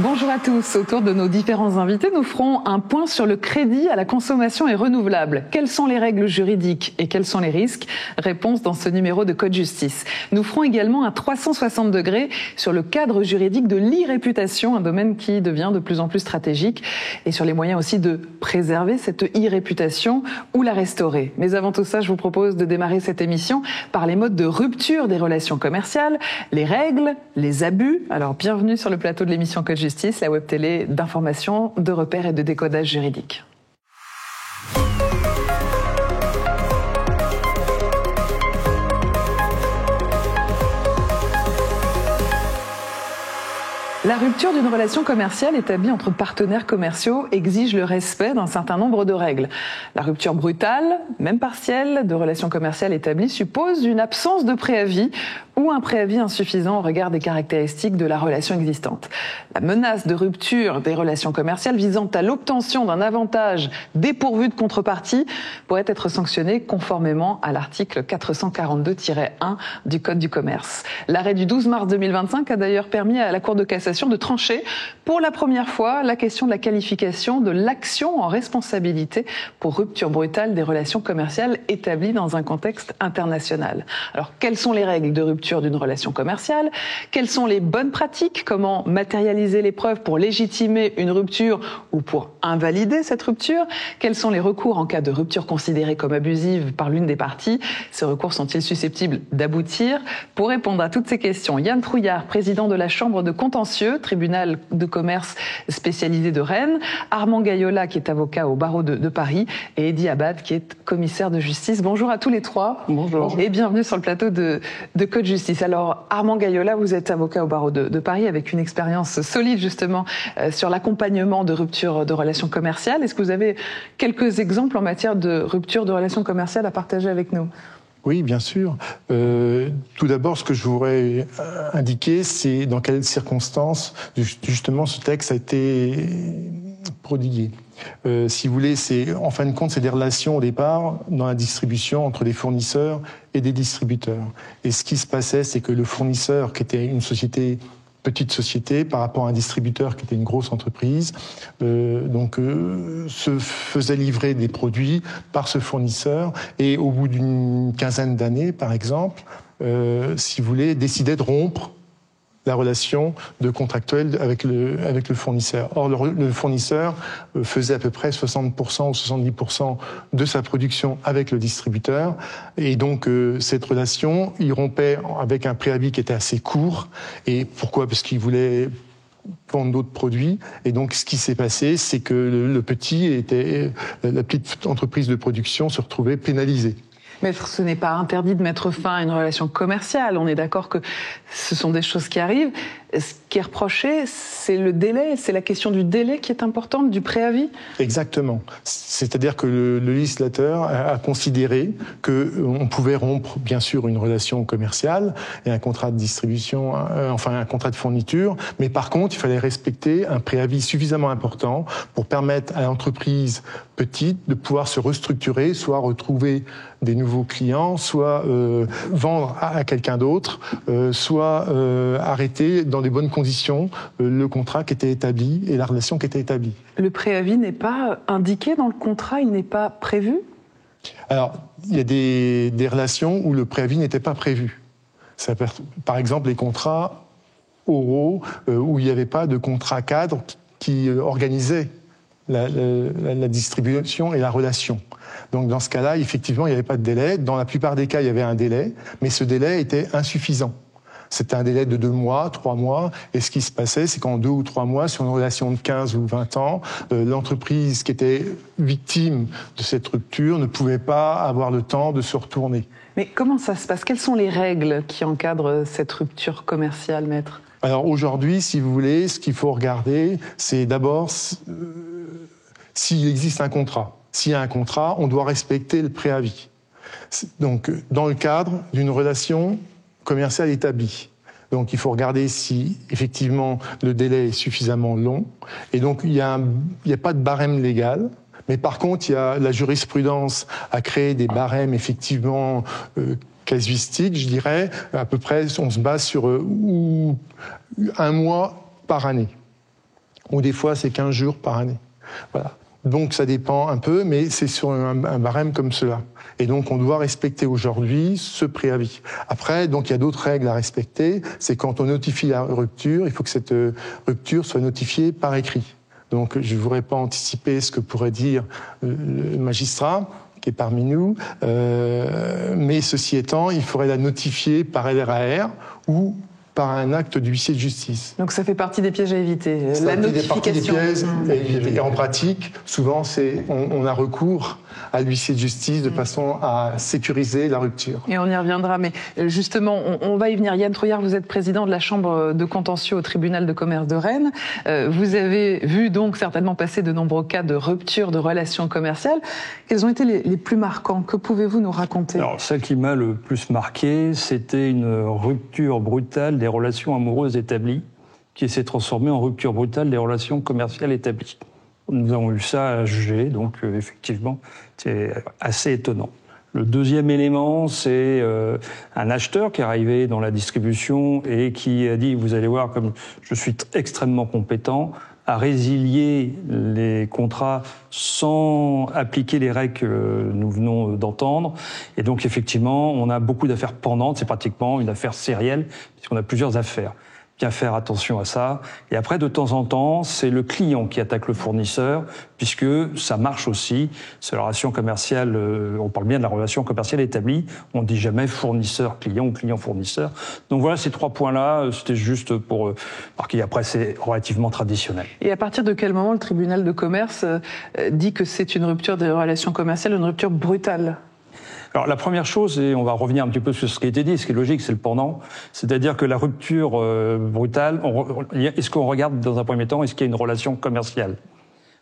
Bonjour à tous. Autour de nos différents invités, nous ferons un point sur le crédit à la consommation et renouvelable. Quelles sont les règles juridiques et quels sont les risques? Réponse dans ce numéro de Code Justice. Nous ferons également un 360 degrés sur le cadre juridique de l'e-réputation, un domaine qui devient de plus en plus stratégique, et sur les moyens aussi de préserver cette e-réputation ou la restaurer. Mais avant tout ça, je vous propose de démarrer cette émission par les modes de rupture des relations commerciales, les règles, les abus. Alors bienvenue sur le plateau de l'émission Code Justice, la web télé d'information, de repères et de décodage juridique. La rupture d'une relation commerciale établie entre partenaires commerciaux exige le respect d'un certain nombre de règles. La rupture brutale, même partielle, de relations commerciales établies suppose une absence de préavis ou un préavis insuffisant au regard des caractéristiques de la relation existante. La menace de rupture des relations commerciales visant à l'obtention d'un avantage dépourvu de contrepartie pourrait être sanctionnée conformément à l'article 442-1 du Code du commerce. L'arrêt du 12 mars 2025 a d'ailleurs permis à la Cour de cassation de trancher pour la première fois la question de la qualification de l'action en responsabilité pour rupture brutale des relations commerciales établies dans un contexte international. Alors, quelles sont les règles de rupture d'une relation commerciale? Quelles sont les bonnes pratiques? Comment matérialiser les preuves pour légitimer une rupture ou pour invalider cette rupture? Quels sont les recours en cas de rupture considérée comme abusive par l'une des parties? Ces recours sont-ils susceptibles d'aboutir? Pour répondre à toutes ces questions, Yann Trouillard, président de la Chambre de contentieux, tribunal de commerce spécialisé de Rennes, Armand Gaillola, qui est avocat au barreau de Paris, et Eddy Abad, qui est commissaire de justice. Bonjour à tous les trois. Bonjour. Et bienvenue sur le plateau de Code Justice. Alors, Armand Gaillola, vous êtes avocat au barreau de Paris avec une expérience solide, justement, sur l'accompagnement de rupture de relations commerciales. Est-ce que vous avez quelques exemples en matière de rupture de relations commerciales à partager avec nous ? Oui, bien sûr. Tout d'abord, ce que je voudrais indiquer, c'est dans quelles circonstances, justement, ce texte a été prodigué. Si vous voulez, en fin de compte, c'est des relations au départ dans la distribution entre des fournisseurs et des distributeurs. Et ce qui se passait, c'est que le fournisseur, qui était une petite société par rapport à un distributeur qui était une grosse entreprise, se faisait livrer des produits par ce fournisseur et au bout d'une quinzaine d'années, par exemple, si vous voulez, décidait de rompre la relation de contractuel avec le fournisseur. Or, le fournisseur faisait à peu près 60% ou 70% de sa production avec le distributeur. Et donc, cette relation, il rompait avec un préavis qui était assez court. Et pourquoi? Parce qu'il voulait vendre d'autres produits. Et donc, ce qui s'est passé, c'est que la petite entreprise de production se retrouvait pénalisée. Mais ce n'est pas interdit de mettre fin à une relation commerciale. On est d'accord que ce sont des choses qui arrivent. Ce qui est reproché, c'est le délai, c'est la question du délai qui est importante, du préavis. Exactement. C'est-à-dire que le législateur a considéré qu'on pouvait rompre, bien sûr, une relation commerciale et un contrat de distribution, un contrat de fourniture, mais par contre, il fallait respecter un préavis suffisamment important pour permettre à l'entreprise petite de pouvoir se restructurer, soit retrouver des nouveaux clients, soit vendre à quelqu'un d'autre, soit arrêter dans des bonnes conditions le contrat qui était établi et la relation qui était établie. Le préavis n'est pas indiqué dans le contrat, il n'est pas prévu? Alors, il y a des relations où le préavis n'était pas prévu. Ça peut être, par exemple, les contrats oraux où il n'y avait pas de contrat cadre qui organisait la distribution et la relation. Donc dans ce cas-là, effectivement, il n'y avait pas de délai. Dans la plupart des cas, il y avait un délai, mais ce délai était insuffisant. C'était un délai de 2 mois, 3 mois, et ce qui se passait, c'est qu'en 2 ou 3 mois, sur une relation de 15 ou 20 ans, l'entreprise qui était victime de cette rupture ne pouvait pas avoir le temps de se retourner. Mais comment ça se passe? Quelles sont les règles qui encadrent cette rupture commerciale, maître? Alors aujourd'hui, si vous voulez, ce qu'il faut regarder, c'est d'abord s'il existe un contrat. S'il y a un contrat, on doit respecter le préavis. Donc, dans le cadre d'une relation commerciale établie. Donc, il faut regarder si, effectivement, le délai est suffisamment long. Et donc, il n'y a pas de barème légal. Mais par contre, la jurisprudence a créé des barèmes, effectivement, casuistiques, je dirais. À peu près, on se base sur 1 mois par année. ou des fois c'est 15 jours par année. Voilà. Donc ça dépend un peu, mais c'est sur un barème comme cela. Et donc on doit respecter aujourd'hui ce préavis. Après, donc il y a d'autres règles à respecter. C'est quand on notifie la rupture, il faut que cette rupture soit notifiée par écrit. Donc je ne voudrais pas anticiper ce que pourrait dire le magistrat qui est parmi nous, mais ceci étant, il faudrait la notifier par LRAR ou par un acte d'huissier de justice. Donc ça fait partie des pièges à éviter, la notification. Partie des pièges à éviter. Et en pratique, souvent, on a recours à l'huissier de justice de façon à sécuriser la rupture. Et on y reviendra, mais justement, on va y venir. Yann Trouillard, vous êtes président de la Chambre de contentieux au tribunal de commerce de Rennes. Vous avez vu donc certainement passer de nombreux cas de rupture de relations commerciales. Quels ont été les plus marquants? Que pouvez-vous nous raconter? Alors, celle qui m'a le plus marqué, c'était une rupture brutale des relations amoureuses établies qui s'est transformée en rupture brutale des relations commerciales établies. Nous avons eu ça à juger, donc effectivement, c'est assez étonnant. Le deuxième élément, c'est un acheteur qui est arrivé dans la distribution et qui a dit, vous allez voir, comme je suis extrêmement compétent, à résilier les contrats sans appliquer les règles que nous venons d'entendre. Et donc, effectivement, on a beaucoup d'affaires pendantes. C'est pratiquement une affaire sérielle, puisqu'on a plusieurs affaires. Bien faire attention à ça. Et après, de temps en temps, c'est le client qui attaque le fournisseur, puisque ça marche aussi. C'est la relation commerciale, on parle bien de la relation commerciale établie. On ne dit jamais fournisseur-client ou client-fournisseur. Donc voilà, ces trois points-là, c'était juste pour marquer. Après, c'est relativement traditionnel. Et à partir de quel moment le tribunal de commerce dit que c'est une rupture des relations commerciales, une rupture brutale ? Alors la première chose, et on va revenir un petit peu sur ce qui a été dit, ce qui est logique, c'est le pendant, c'est-à-dire que la rupture brutale, est-ce qu'on regarde dans un premier temps, est-ce qu'il y a une relation commerciale ?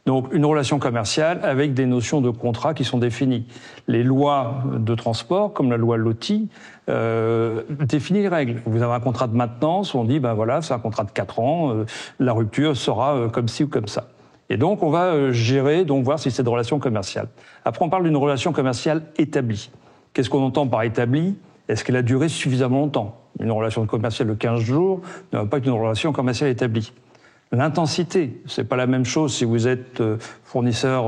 Donc une relation commerciale avec des notions de contrat qui sont définies. Les lois de transport, comme la loi LOTI, définissent les règles. Vous avez un contrat de maintenance, on dit, ben voilà, c'est un contrat de 4 ans, la rupture sera comme ci ou comme ça. Et donc on va gérer, donc voir si c'est de relation commerciale. Après on parle d'une relation commerciale établie. Qu'est-ce qu'on entend par établie ? Est-ce qu'elle a duré suffisamment longtemps ? Une relation commerciale de 15 jours ne va pas être une relation commerciale établie. L'intensité, c'est pas la même chose si vous êtes fournisseur,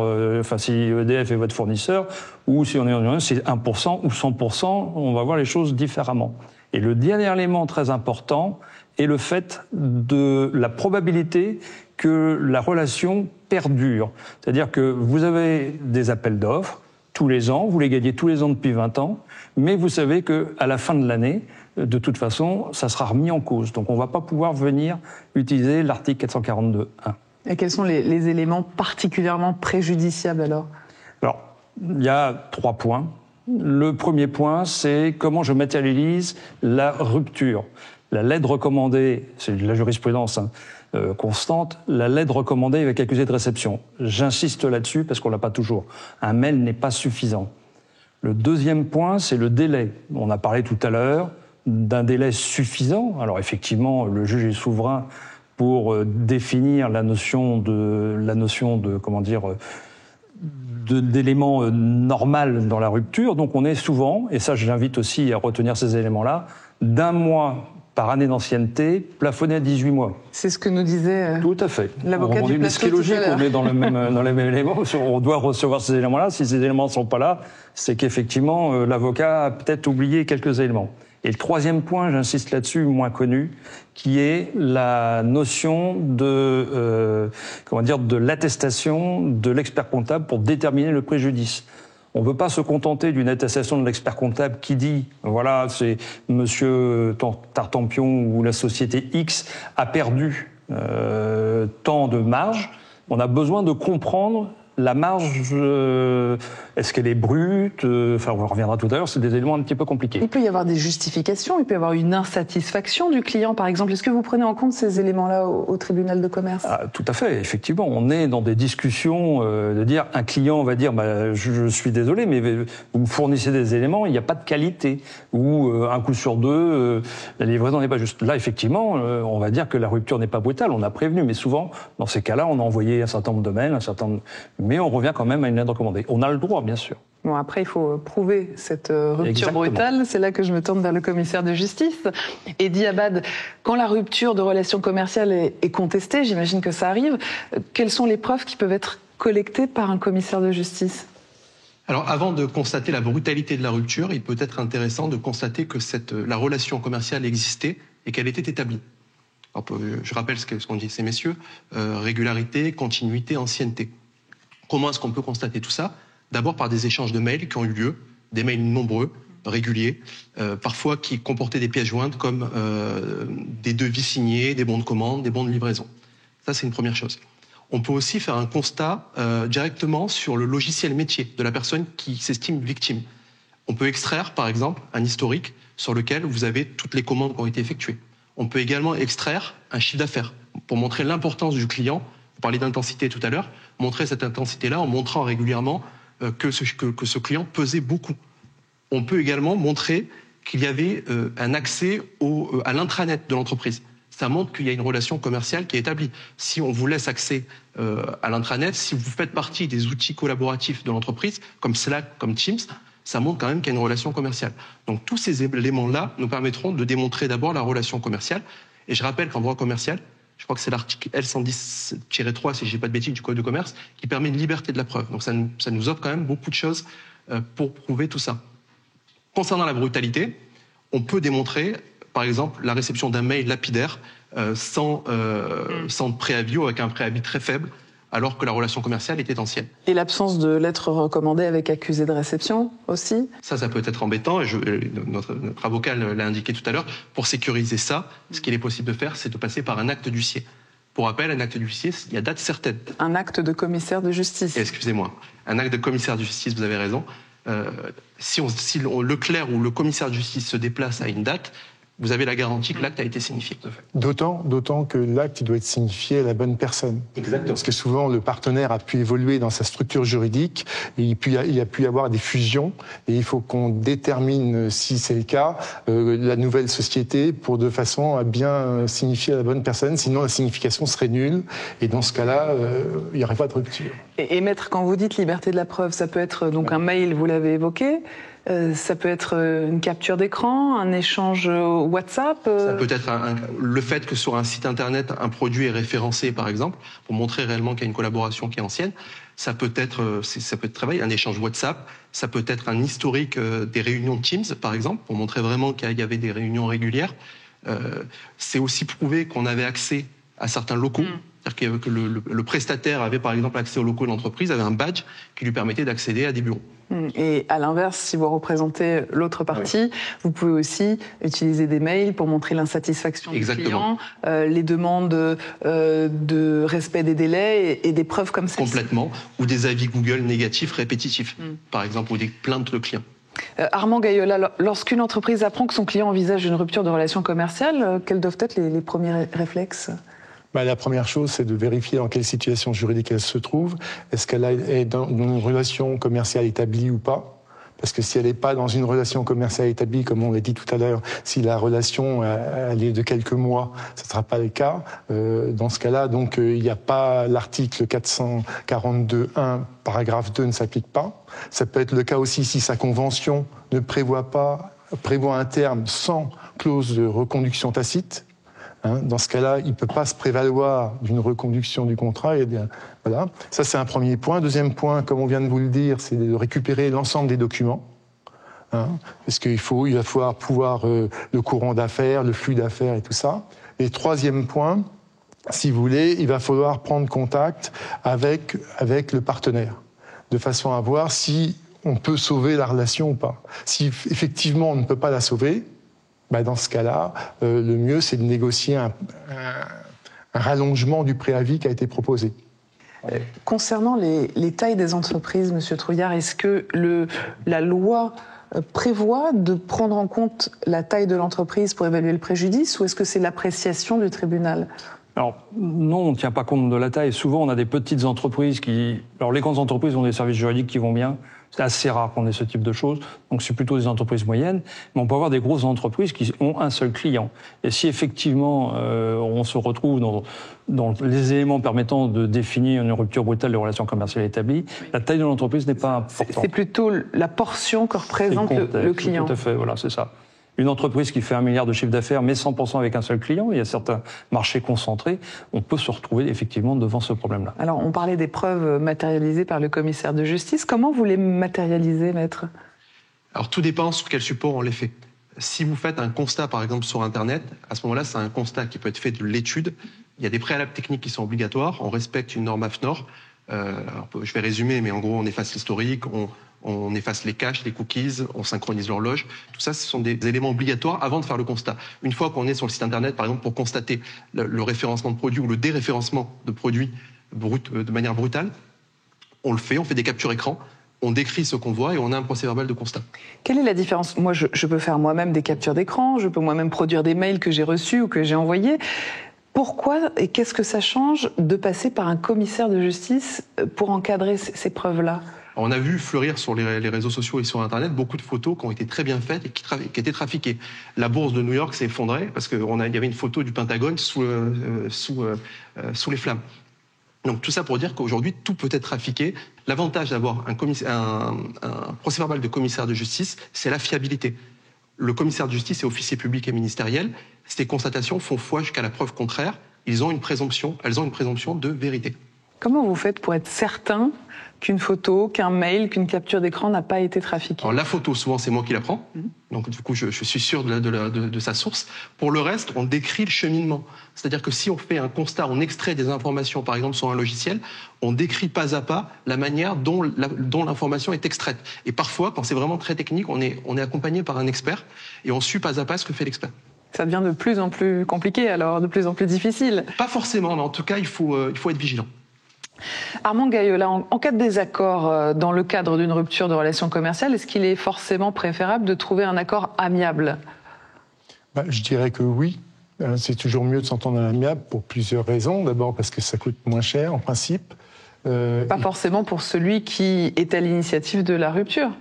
si EDF est votre fournisseur, ou si on est en c'est 1% ou 100%, on va voir les choses différemment. Et le dernier élément très important est le fait de la probabilité que la relation perdure. C'est-à-dire que vous avez des appels d'offres tous les ans, vous les gagnez tous les ans depuis 20 ans, mais vous savez qu'à la fin de l'année, de toute façon, ça sera remis en cause. Donc on ne va pas pouvoir venir utiliser l'article 442.1. Et quels sont les éléments particulièrement préjudiciables alors ? Alors, il y a 3 points. Le premier point, c'est comment je matérialise la rupture. La lettre recommandée, c'est de la jurisprudence constante, la lettre recommandée avec accusé de réception. J'insiste là-dessus parce qu'on l'a pas toujours. Un mail n'est pas suffisant. Le deuxième point, c'est le délai. On a parlé tout à l'heure d'un délai suffisant. Alors effectivement, le juge est souverain pour définir la notion de d'éléments normal dans la rupture. Donc on est souvent, et ça je l'invite aussi à retenir ces éléments-là, d'1 mois par année d'ancienneté, plafonné à 18 mois. C'est ce que nous disait tout à fait. L'avocat du plateau. Ce qui est logique, on est dans les mêmes éléments, on doit recevoir ces éléments-là. Si ces éléments ne sont pas là, c'est qu'effectivement, l'avocat a peut-être oublié quelques éléments. Et le troisième point, j'insiste là-dessus, moins connu, qui est la notion de l'attestation de l'expert comptable pour déterminer le préjudice. On ne peut pas se contenter d'une attestation de l'expert comptable qui dit, voilà, c'est monsieur Tartampion ou la société X a perdu tant de marge. On a besoin de comprendre la marge, est-ce qu'elle est brute ? On reviendra tout à l'heure, c'est des éléments un petit peu compliqués. Il peut y avoir des justifications, il peut y avoir une insatisfaction du client, par exemple. Est-ce que vous prenez en compte ces éléments-là au tribunal de commerce ? Tout à fait, effectivement. On est dans des discussions de dire, un client va dire, je suis désolé, mais vous me fournissez des éléments, il n'y a pas de qualité. Ou un coup sur deux, la livraison n'est pas juste. Là, effectivement, on va dire que la rupture n'est pas brutale, on a prévenu, mais souvent, dans ces cas-là, on a envoyé un certain nombre de mails, un certain nombre de mais on revient quand même à une aide recommandée. On a le droit, bien sûr. Bon, après, il faut prouver cette rupture Exactement. brutale. C'est là que je me tourne vers le commissaire de justice. Eddy Abad, quand la rupture de relation commerciale est contestée, j'imagine que ça arrive, quelles sont les preuves qui peuvent être collectées par un commissaire de justice ? Alors, avant de constater la brutalité de la rupture, il peut être intéressant de constater que la relation commerciale existait et qu'elle était établie. Alors, je rappelle ce qu'ont dit ces messieurs, régularité, continuité, ancienneté. Comment est-ce qu'on peut constater tout ça ? D'abord par des échanges de mails qui ont eu lieu, des mails nombreux, réguliers, parfois qui comportaient des pièces jointes comme des devis signés, des bons de commande, des bons de livraison. Ça, c'est une première chose. On peut aussi faire un constat directement sur le logiciel métier de la personne qui s'estime victime. On peut extraire, par exemple, un historique sur lequel vous avez toutes les commandes qui ont été effectuées. On peut également extraire un chiffre d'affaires pour montrer l'importance du client. Vous parliez d'intensité tout à l'heure. Montrer cette intensité-là en montrant régulièrement que ce client pesait beaucoup. On peut également montrer qu'il y avait un accès à l'intranet de l'entreprise. Ça montre qu'il y a une relation commerciale qui est établie. Si on vous laisse accès à l'intranet, si vous faites partie des outils collaboratifs de l'entreprise, comme Slack, comme Teams, ça montre quand même qu'il y a une relation commerciale. Donc tous ces éléments-là nous permettront de démontrer d'abord la relation commerciale. Et je rappelle qu'en droit commercial, je crois que c'est l'article L110-3, si je dis pas de bêtises, du Code de commerce, qui permet une liberté de la preuve. Donc ça nous offre quand même beaucoup de choses pour prouver tout ça. Concernant la brutalité, on peut démontrer, par exemple, la réception d'un mail lapidaire sans préavis ou avec un préavis très faible, alors que la relation commerciale était ancienne. Et l'absence de lettre recommandée avec accusé de réception aussi ? Ça peut être embêtant, et notre avocat l'a indiqué tout à l'heure. Pour sécuriser ça, ce qu'il est possible de faire, c'est de passer par un acte d'huissier. Pour rappel, un acte d'huissier, il y a date certaine. Un acte de commissaire de justice. Excusez-moi, un acte de commissaire de justice, vous avez raison. Si le clerc ou le commissaire de justice se déplace à une date, vous avez la garantie que l'acte a été signifié. D'autant que l'acte doit être signifié à la bonne personne. Exactement. Parce que souvent, le partenaire a pu évoluer dans sa structure juridique, et il a pu y avoir des fusions, et il faut qu'on détermine, si c'est le cas, la nouvelle société pour de façon à bien signifier à la bonne personne, sinon la signification serait nulle, et dans ce cas-là, il n'y aurait pas de rupture. Et maître, quand vous dites liberté de la preuve, ça peut être donc un mail, vous l'avez évoqué, ça peut être une capture d'écran, un échange WhatsApp. Ça peut être le fait que sur un site internet, un produit est référencé, par exemple, pour montrer réellement qu'il y a une collaboration qui est ancienne. Ça peut être un échange WhatsApp. Ça peut être un historique des réunions Teams, par exemple, pour montrer vraiment qu'il y avait des réunions régulières. C'est aussi prouver qu'on avait accès à certains locaux. C'est-à-dire que le prestataire avait par exemple accès aux locaux de l'entreprise, avait un badge qui lui permettait d'accéder à des bureaux. Et à l'inverse, si vous représentez l'autre partie, vous pouvez aussi utiliser des mails pour montrer l'insatisfaction du client, les demandes de respect des délais et des preuves comme celle-ci. Complètement, ou des avis Google négatifs répétitifs, par exemple, ou des plaintes de clients. Armand Gaillola, lorsqu'une entreprise apprend que son client envisage une rupture de relation commerciale, quels doivent être les premiers réflexes ? La première chose, c'est de vérifier dans quelle situation juridique elle se trouve. Est-ce qu'elle est dans une relation commerciale établie ou pas ? Parce que si elle n'est pas dans une relation commerciale établie, comme on l'a dit tout à l'heure, si la relation elle est de quelques mois, ce ne sera pas le cas. Dans ce cas-là, donc, il n'y a pas l'article 442.1, paragraphe 2 ne s'applique pas. Ça peut être le cas aussi si sa convention ne prévoit un terme sans clause de reconduction tacite. Dans ce cas-là, il ne peut pas se prévaloir d'une reconduction du contrat. Voilà. Ça, c'est un premier point. Deuxième point, comme on vient de vous le dire, c'est de récupérer l'ensemble des documents. Parce qu'il va falloir pouvoir le courant d'affaires, le flux d'affaires et tout ça. Et troisième point, si vous voulez, il va falloir prendre contact avec le partenaire, de façon à voir si on peut sauver la relation ou pas. Si effectivement on ne peut pas la sauver, dans ce cas-là, le mieux, c'est de négocier un rallongement du préavis qui a été proposé. Concernant les tailles des entreprises, Monsieur Trouillard, est-ce que la loi prévoit de prendre en compte la taille de l'entreprise pour évaluer le préjudice, ou est-ce que c'est l'appréciation du tribunal ? Alors non, on ne tient pas compte de la taille. Souvent, on a des petites entreprises Alors les grandes entreprises ont des services juridiques qui vont bien. C'est assez rare qu'on ait ce type de choses. Donc c'est plutôt des entreprises moyennes. Mais on peut avoir des grosses entreprises qui ont un seul client. Et si effectivement on se retrouve dans les éléments permettant de définir une rupture brutale des relations commerciales établies, la taille de l'entreprise n'est pas importante. C'est plutôt la portion que représente le client. Tout à fait, voilà, c'est ça. Une entreprise qui fait 1 milliard de chiffre d'affaires, mais 100% avec un seul client, il y a certains marchés concentrés, on peut se retrouver effectivement devant ce problème-là. Alors, on parlait des preuves matérialisées par le commissaire de justice. Comment vous les matérialisez, maître ? Alors, tout dépend sur quel support on les fait. Si vous faites un constat, par exemple, sur Internet, à ce moment-là, c'est un constat qui peut être fait de l'étude. Il y a des préalables techniques qui sont obligatoires. On respecte une norme AFNOR. Je vais résumer, mais en gros, on efface l'historique, on efface les caches, les cookies, on synchronise l'horloge. Tout ça, ce sont des éléments obligatoires avant de faire le constat. Une fois qu'on est sur le site Internet, par exemple, pour constater le référencement de produits ou le déréférencement de produits de manière brutale, on le fait, on fait des captures écran, on décrit ce qu'on voit et on a un procès-verbal de constat. Quelle est la différence ? Moi, je peux faire moi-même des captures d'écran, je peux moi-même produire des mails que j'ai reçus ou que j'ai envoyés. Pourquoi et qu'est-ce que ça change de passer par un commissaire de justice pour encadrer ces preuves-là ? On a vu fleurir sur les réseaux sociaux et sur Internet beaucoup de photos qui ont été très bien faites et qui étaient trafiquées. La bourse de New York s'est effondrée parce qu'il y avait une photo du Pentagone sous les flammes. Donc tout ça pour dire qu'aujourd'hui, tout peut être trafiqué. L'avantage d'avoir un procès-verbal de commissaire de justice, c'est la fiabilité. Le commissaire de justice est officier public et ministériel. Ces constatations font foi jusqu'à la preuve contraire. Elles ont une présomption de vérité. Comment vous faites pour être certain qu'une photo, qu'un mail, qu'une capture d'écran n'a pas été trafiquée ? Alors la photo, souvent, c'est moi qui la prends. Donc du coup, je suis sûr de sa source. Pour le reste, on décrit le cheminement. C'est-à-dire que si on fait un constat, on extrait des informations, par exemple, sur un logiciel, on décrit pas à pas la manière dont l'information est extraite. Et parfois, quand c'est vraiment très technique, on est accompagné par un expert et on suit pas à pas ce que fait l'expert. Ça devient de plus en plus compliqué, alors de plus en plus difficile. Pas forcément, mais en tout cas, il faut être vigilant. Armand Gaillola, en cas de désaccord dans le cadre d'une rupture de relation commerciale, est-ce qu'il est forcément préférable de trouver un accord amiable ? Je dirais que oui. C'est toujours mieux de s'entendre à l'amiable pour plusieurs raisons. D'abord parce que ça coûte moins cher, en principe. Pas forcément pour celui qui est à l'initiative de la rupture.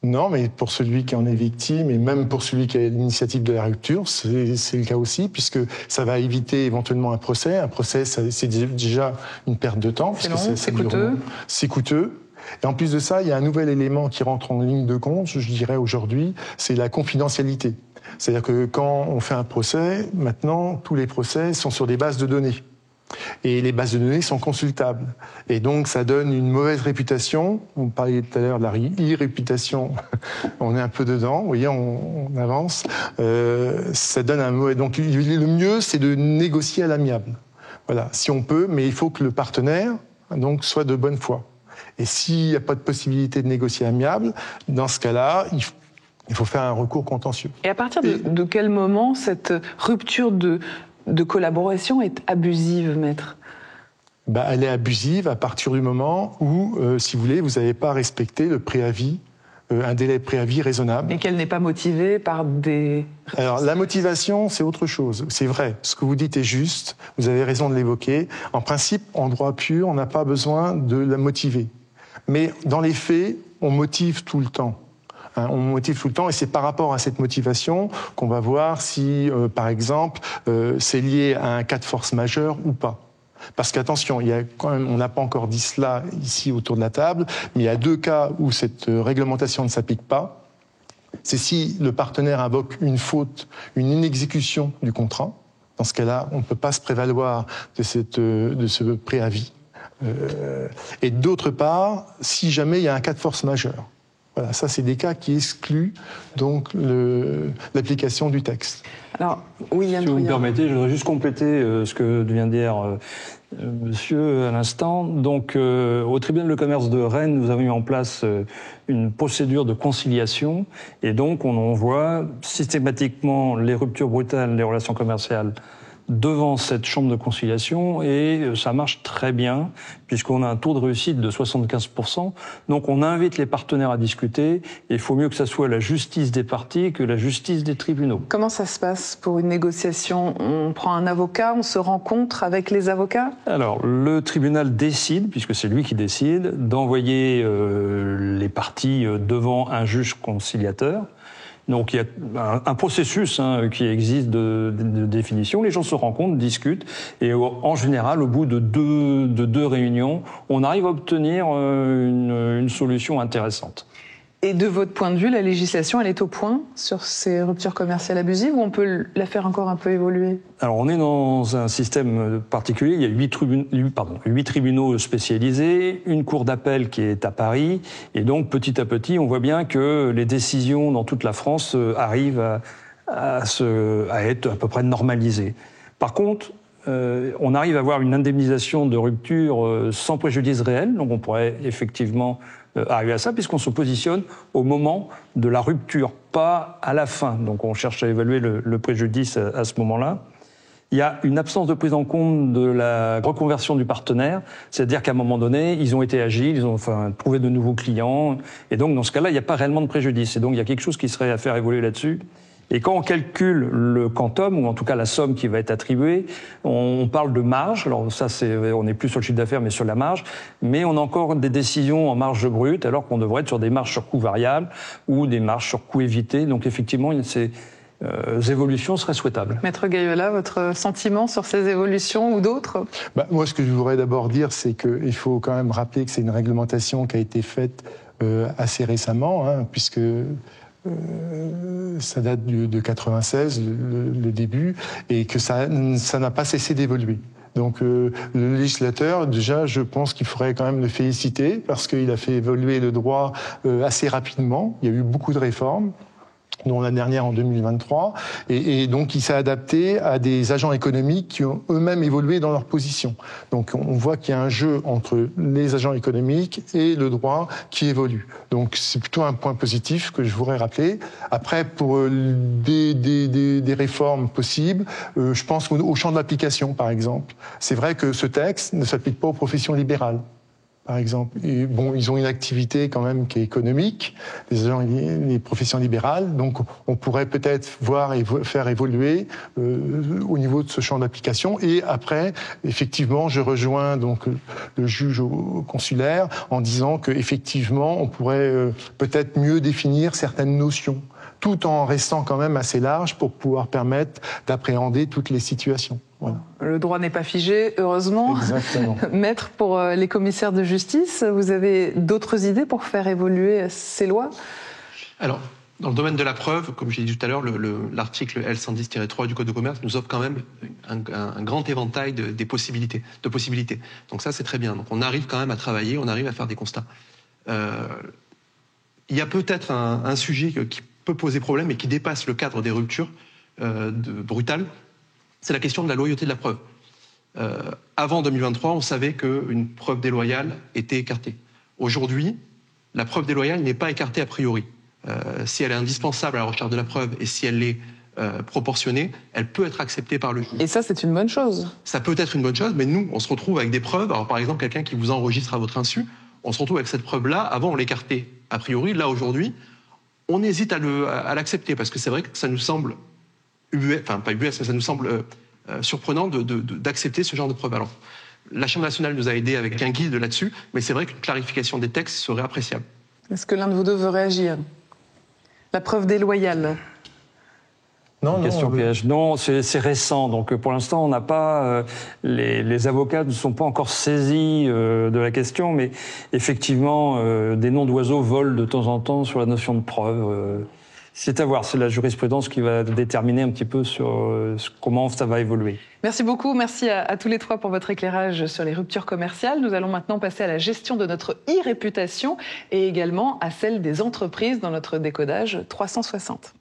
Non, mais pour celui qui en est victime et même pour celui qui a l'initiative de la rupture, c'est le cas aussi, puisque ça va éviter éventuellement un procès. Un procès, c'est déjà une perte de temps. C'est long, c'est coûteux. C'est coûteux. Et en plus de ça, il y a un nouvel élément qui rentre en ligne de compte, je dirais aujourd'hui, c'est la confidentialité. C'est-à-dire que quand on fait un procès, maintenant, tous les procès sont sur des bases de données. Et les bases de données sont consultables. Et donc, ça donne une mauvaise réputation. On parlait tout à l'heure de la irréputation. On est un peu dedans. Vous voyez, on avance. Ça donne un mauvais... Donc, le mieux, c'est de négocier à l'amiable. Voilà, si on peut, mais il faut que le partenaire donc, soit de bonne foi. Et s'il n'y a pas de possibilité de négocier amiable, dans ce cas-là, il faut faire un recours contentieux. Et à partir de quel moment cette rupture de collaboration est abusive, maître ? Elle est abusive à partir du moment où, si vous voulez, vous n'avez pas respecté le préavis, un délai de préavis raisonnable. Et qu'elle n'est pas motivée par des... Alors, la motivation, c'est autre chose. C'est vrai, ce que vous dites est juste, vous avez raison de l'évoquer. En principe, en droit pur, on n'a pas besoin de la motiver. Mais dans les faits, on motive tout le temps. On motive tout le temps et c'est par rapport à cette motivation qu'on va voir si, par exemple, c'est lié à un cas de force majeure ou pas. Parce qu'attention, il y a quand même, on n'a pas encore dit cela ici autour de la table, mais il y a 2 cas où cette réglementation ne s'applique pas. C'est si le partenaire invoque une faute, une inexécution du contrat. Dans ce cas-là, on ne peut pas se prévaloir de ce préavis. Et d'autre part, si jamais il y a un cas de force majeure. Voilà, ça c'est des cas qui excluent donc l'application du texte. Alors, William, si vous me permettez, je voudrais juste compléter ce que vient de dire monsieur à l'instant. Donc, au tribunal de commerce de Rennes, nous avons mis en place une procédure de conciliation et donc on envoie systématiquement les ruptures brutales des relations commerciales devant cette chambre de conciliation et ça marche très bien puisqu'on a un taux de réussite de 75%. Donc on invite les partenaires à discuter et il faut mieux que ça soit la justice des parties que la justice des tribunaux. Comment ça se passe pour une négociation? On prend un avocat, on se rencontre avec les avocats? Alors, le tribunal décide, puisque c'est lui qui décide, d'envoyer les parties devant un juge conciliateur. Donc il y a un processus qui existe de définition. Les gens se rencontrent, discutent, et en général, au bout de deux réunions, on arrive à obtenir une solution intéressante. Et de votre point de vue, la législation, elle est au point sur ces ruptures commerciales abusives ou on peut la faire encore un peu évoluer? Alors on est dans un système particulier. Il y a 8 tribunaux spécialisés, une cour d'appel qui est à Paris. Et donc petit à petit, on voit bien que les décisions dans toute la France arrivent à être à peu près normalisées. Par contre, on arrive à avoir une indemnisation de rupture sans préjudice réel. Donc on pourrait effectivement arriver à ça, puisqu'on se positionne au moment de la rupture, pas à la fin. Donc on cherche à évaluer le préjudice à ce moment-là. Il y a une absence de prise en compte de la reconversion du partenaire, c'est-à-dire qu'à un moment donné, ils ont été agiles, ils ont trouvé de nouveaux clients, et donc dans ce cas-là, il n'y a pas réellement de préjudice. Et donc il y a quelque chose qui serait à faire évoluer là-dessus. Et quand on calcule le quantum, ou en tout cas la somme qui va être attribuée, on parle de marge. Alors ça, on n'est plus sur le chiffre d'affaires, mais sur la marge. Mais on a encore des décisions en marge brute, alors qu'on devrait être sur des marges sur coût variable ou des marges sur coût évité. Donc effectivement, ces évolutions seraient souhaitables. Maître Gayola, votre sentiment sur ces évolutions ou d'autres? Moi, ce que je voudrais d'abord dire, c'est qu'il faut quand même rappeler que c'est une réglementation qui a été faite assez récemment, puisque ça date de 96, le début, et que ça n'a pas cessé d'évoluer. Donc le législateur, déjà, je pense qu'il faudrait quand même le féliciter, parce qu'il a fait évoluer le droit assez rapidement. Il y a eu beaucoup de réformes, dont la dernière en 2023, et donc il s'est adapté à des agents économiques qui ont eux-mêmes évolué dans leur position. Donc on voit qu'il y a un jeu entre les agents économiques et le droit qui évolue. Donc c'est plutôt un point positif que je voudrais rappeler. Après, pour des réformes possibles, je pense au champ d'application, par exemple. C'est vrai que ce texte ne s'applique pas aux professions libérales, par exemple. Et bon, ils ont une activité quand même qui est économique, les professions libérales, donc on pourrait peut-être voir et faire évoluer au niveau de ce champ d'application. Et après, effectivement, je rejoins donc le juge consulaire en disant qu'effectivement, on pourrait peut-être mieux définir certaines notions, tout en restant quand même assez large pour pouvoir permettre d'appréhender toutes les situations. Voilà. Le droit n'est pas figé, heureusement. Exactement. Maître, pour les commissaires de justice, vous avez d'autres idées pour faire évoluer ces lois? Alors, dans le domaine de la preuve, comme je l'ai dit tout à l'heure, l'article L110-3 du Code de commerce nous offre quand même un grand éventail de possibilités. Donc ça, c'est très bien. Donc on arrive quand même à travailler, on arrive à faire des constats. Il y a peut-être un sujet qui peut poser problème et qui dépasse le cadre des ruptures brutales. C'est la question de la loyauté de la preuve. Avant 2023, on savait qu'une preuve déloyale était écartée. Aujourd'hui, la preuve déloyale n'est pas écartée a priori. Si elle est indispensable à la recherche de la preuve et si elle est proportionnée, elle peut être acceptée par le juge. Et ça, c'est une bonne chose. Ça peut être une bonne chose, mais nous, on se retrouve avec des preuves. Alors, par exemple, quelqu'un qui vous enregistre à votre insu, on se retrouve avec cette preuve-là. Avant, on l'écartait a priori. Là, aujourd'hui, on hésite à l'accepter parce que c'est vrai que ça nous semble ça nous semble surprenant d'accepter ce genre de preuve. Alors, la Chambre nationale nous a aidés avec un guide là-dessus, mais c'est vrai qu'une clarification des textes serait appréciable. Est-ce que l'un de vous deux veut réagir? La preuve déloyale. Question piège. Non, c'est récent. Donc pour l'instant, on n'a pas les avocats ne sont pas encore saisis de la question, mais effectivement, des noms d'oiseaux volent de temps en temps sur la notion de preuve. C'est à voir, c'est la jurisprudence qui va déterminer un petit peu sur comment ça va évoluer. Merci beaucoup, merci à tous les trois pour votre éclairage sur les ruptures commerciales. Nous allons maintenant passer à la gestion de notre e-réputation et également à celle des entreprises dans notre décodage 360.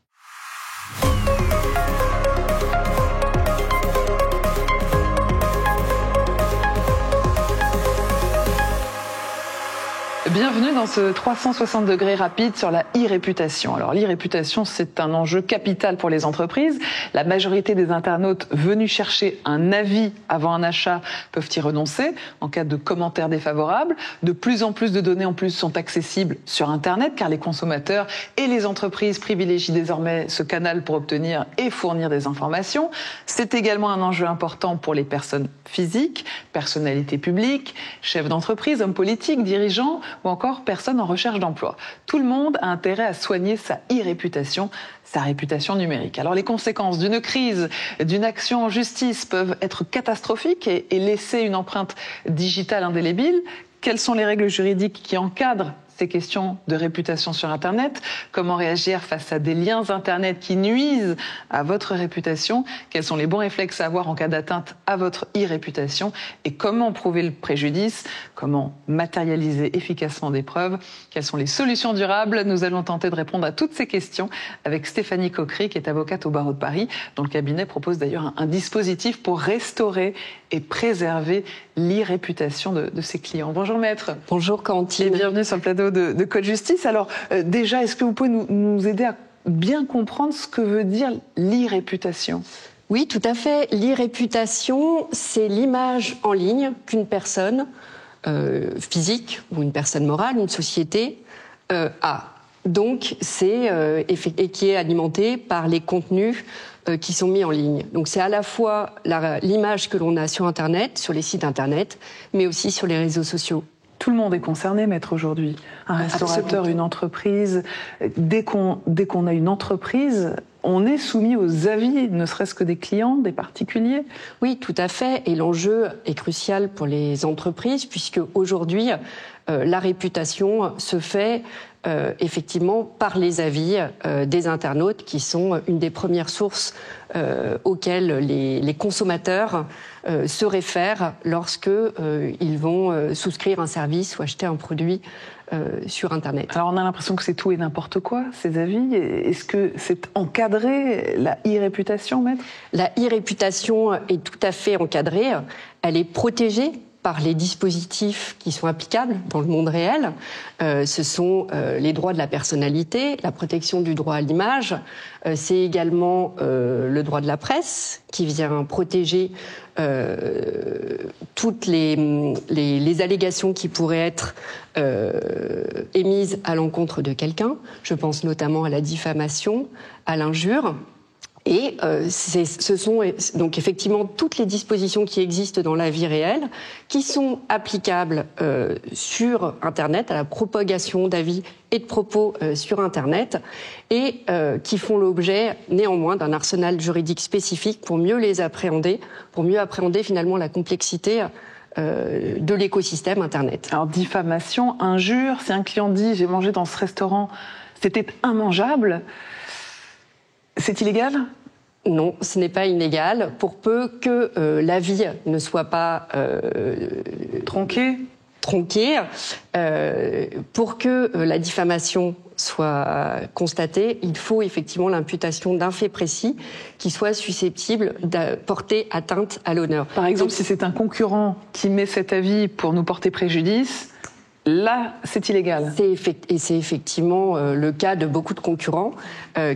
Bienvenue dans ce 360 degrés rapide sur la e-réputation. Alors l'e-réputation, c'est un enjeu capital pour les entreprises. La majorité des internautes venus chercher un avis avant un achat peuvent y renoncer en cas de commentaires défavorables. De plus en plus de données en plus sont accessibles sur Internet car les consommateurs et les entreprises privilégient désormais ce canal pour obtenir et fournir des informations. C'est également un enjeu important pour les personnes physiques, personnalités publiques, chefs d'entreprise, hommes politiques, dirigeants ou encore personnes en recherche d'emploi. Tout le monde a intérêt à soigner sa e-réputation, sa réputation numérique. Alors les conséquences d'une crise, d'une action en justice peuvent être catastrophiques et laisser une empreinte digitale indélébile. Quelles sont les règles juridiques qui encadrent ces questions de réputation sur Internet? Comment réagir face à des liens Internet qui nuisent à votre réputation? Quels sont les bons réflexes à avoir en cas d'atteinte à votre e-réputation? Et comment prouver le préjudice? Comment matérialiser efficacement des preuves? Quelles sont les solutions durables? Nous allons tenter de répondre à toutes ces questions avec Stéphanie Coquery, qui est avocate au barreau de Paris, dont le cabinet propose d'ailleurs un dispositif pour restaurer et préserver l'e-réputation de ses clients. Bonjour maître. Bonjour Quentin. Et bienvenue sur le plateau de Code Justice. Alors déjà, est-ce que vous pouvez nous aider à bien comprendre ce que veut dire l'e-réputation? Oui, tout à fait. L'e-réputation, c'est l'image en ligne qu'une personne physique ou une personne morale, une société a. Donc, et qui est alimentée par les contenus qui sont mis en ligne. Donc, c'est à la fois l'image que l'on a sur Internet, sur les sites Internet, mais aussi sur les réseaux sociaux. Tout le monde est concerné, maître, aujourd'hui. Un restaurateur, absolument. Une entreprise. Dès qu'on a une entreprise, on est soumis aux avis, ne serait-ce que des clients, des particuliers. Oui, tout à fait. Et l'enjeu est crucial pour les entreprises, puisque aujourd'hui, la réputation se fait effectivement par les avis des internautes, qui sont une des premières sources auxquelles les consommateurs se réfèrent lorsque ils vont souscrire un service ou acheter un produit sur Internet. Alors on a l'impression que c'est tout et n'importe quoi, ces avis. Est-ce que c'est encadré, la e-réputation, maître? La e-réputation est tout à fait encadrée. Elle est protégée par les dispositifs qui sont applicables dans le monde réel. Ce sont les droits de la personnalité, la protection du droit à l'image. C'est également le droit de la presse qui vient protéger toutes les allégations qui pourraient être émises à l'encontre de quelqu'un. Je pense notamment à la diffamation, à l'injure. Et ce sont donc effectivement toutes les dispositions qui existent dans la vie réelle, qui sont applicables sur Internet, à la propagation d'avis et de propos sur Internet, et qui font l'objet néanmoins d'un arsenal juridique spécifique pour mieux les appréhender, pour mieux appréhender finalement la complexité de l'écosystème Internet. Alors diffamation, injure, si un client dit « j'ai mangé dans ce restaurant, c'était immangeable », c'est illégal ? Non, ce n'est pas illégal, pour peu que l'avis ne soit pas tronqué. Pour que la diffamation soit constatée, il faut effectivement l'imputation d'un fait précis qui soit susceptible de porter atteinte à l'honneur. Par exemple, si c'est un concurrent qui met cet avis pour nous porter préjudice, là, c'est illégal. Et c'est effectivement le cas de beaucoup de concurrents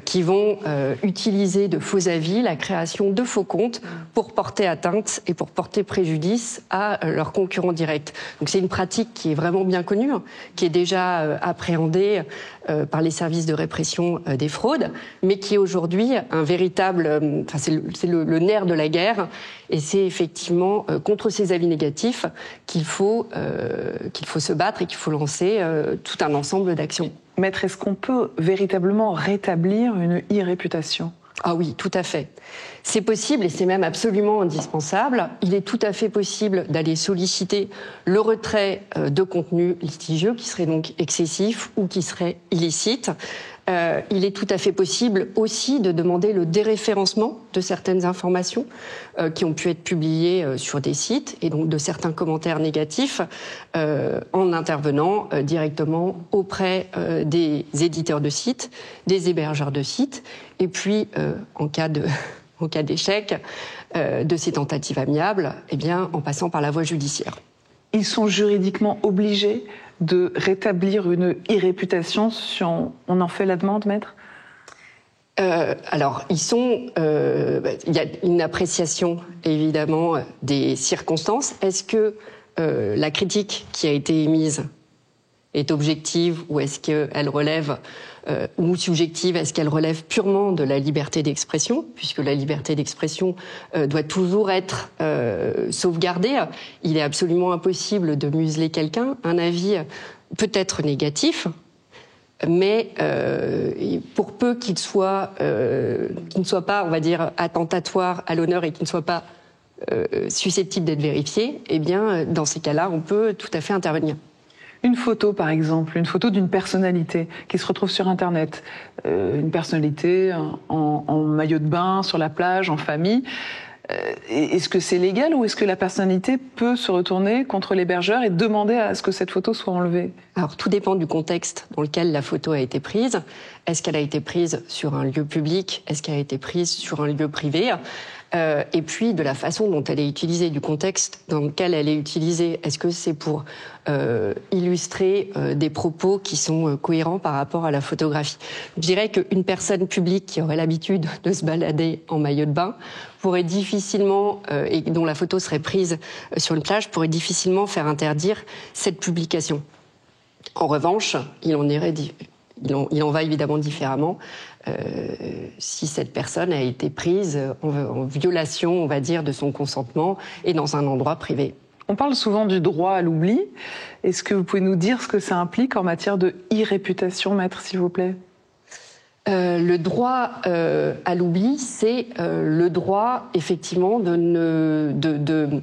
qui vont utiliser de faux avis, la création de faux comptes pour porter atteinte et pour porter préjudice à leurs concurrents directs. Donc c'est une pratique qui est vraiment bien connue, qui est déjà appréhendée par les services de répression des fraudes, mais qui est aujourd'hui un véritable... c'est le nerf de la guerre, et c'est effectivement contre ces avis négatifs qu'il faut se battre et qu'il faut lancer tout un ensemble d'actions. Maître, est-ce qu'on peut véritablement rétablir une e-réputation ? Ah oui, tout à fait. C'est possible et c'est même absolument indispensable. Il est tout à fait possible d'aller solliciter le retrait de contenus litigieux qui seraient donc excessifs ou qui seraient illicites. Il est tout à fait possible aussi de demander le déréférencement de certaines informations qui ont pu être publiées sur des sites et donc de certains commentaires négatifs en intervenant directement auprès des éditeurs de sites, des hébergeurs de sites et puis en cas d'échec de ces tentatives amiables, eh bien, en passant par la voie judiciaire. ils sont juridiquement obligés de rétablir une e-réputation si on en fait la demande, maître ? Alors, il y a une appréciation, évidemment, des circonstances. Est-ce que la critique qui a été émise est objective ou est-ce qu'elle relève, ou subjective, est-ce qu'elle relève purement de la liberté d'expression, puisque la liberté d'expression doit toujours être sauvegardée. Il est absolument impossible de museler quelqu'un. Un avis peut être négatif, mais pour peu qu'il ne soit pas, on va dire, attentatoire à l'honneur et qu'il ne soit pas susceptible d'être vérifié, eh bien, dans ces cas-là, on peut tout à fait intervenir. Une photo, par exemple, une photo d'une personnalité qui se retrouve sur Internet, une personnalité en maillot de bain, sur la plage, en famille. Est-ce que c'est légal ou est-ce que la personnalité peut se retourner contre l'hébergeur et demander à ce que cette photo soit enlevée ? Alors, tout dépend du contexte dans lequel la photo a été prise. Est-ce qu'elle a été prise sur un lieu public ? Est-ce qu'elle a été prise sur un lieu privé ? Et puis de la façon dont elle est utilisée, du contexte dans lequel elle est utilisée. Est-ce que c'est pour illustrer des propos qui sont cohérents par rapport à la photographie ? Je dirais qu'une personne publique qui aurait l'habitude de se balader en maillot de bain pourrait difficilement, et dont la photo serait prise sur une plage, pourrait difficilement faire interdire cette publication. En revanche, il en va évidemment différemment si cette personne a été prise en violation, on va dire, de son consentement et dans un endroit privé. On parle souvent du droit à l'oubli. Est-ce que vous pouvez nous dire ce que ça implique en matière de e-réputation, maître, s'il vous plaît ? Le droit à l'oubli, c'est le droit, effectivement, de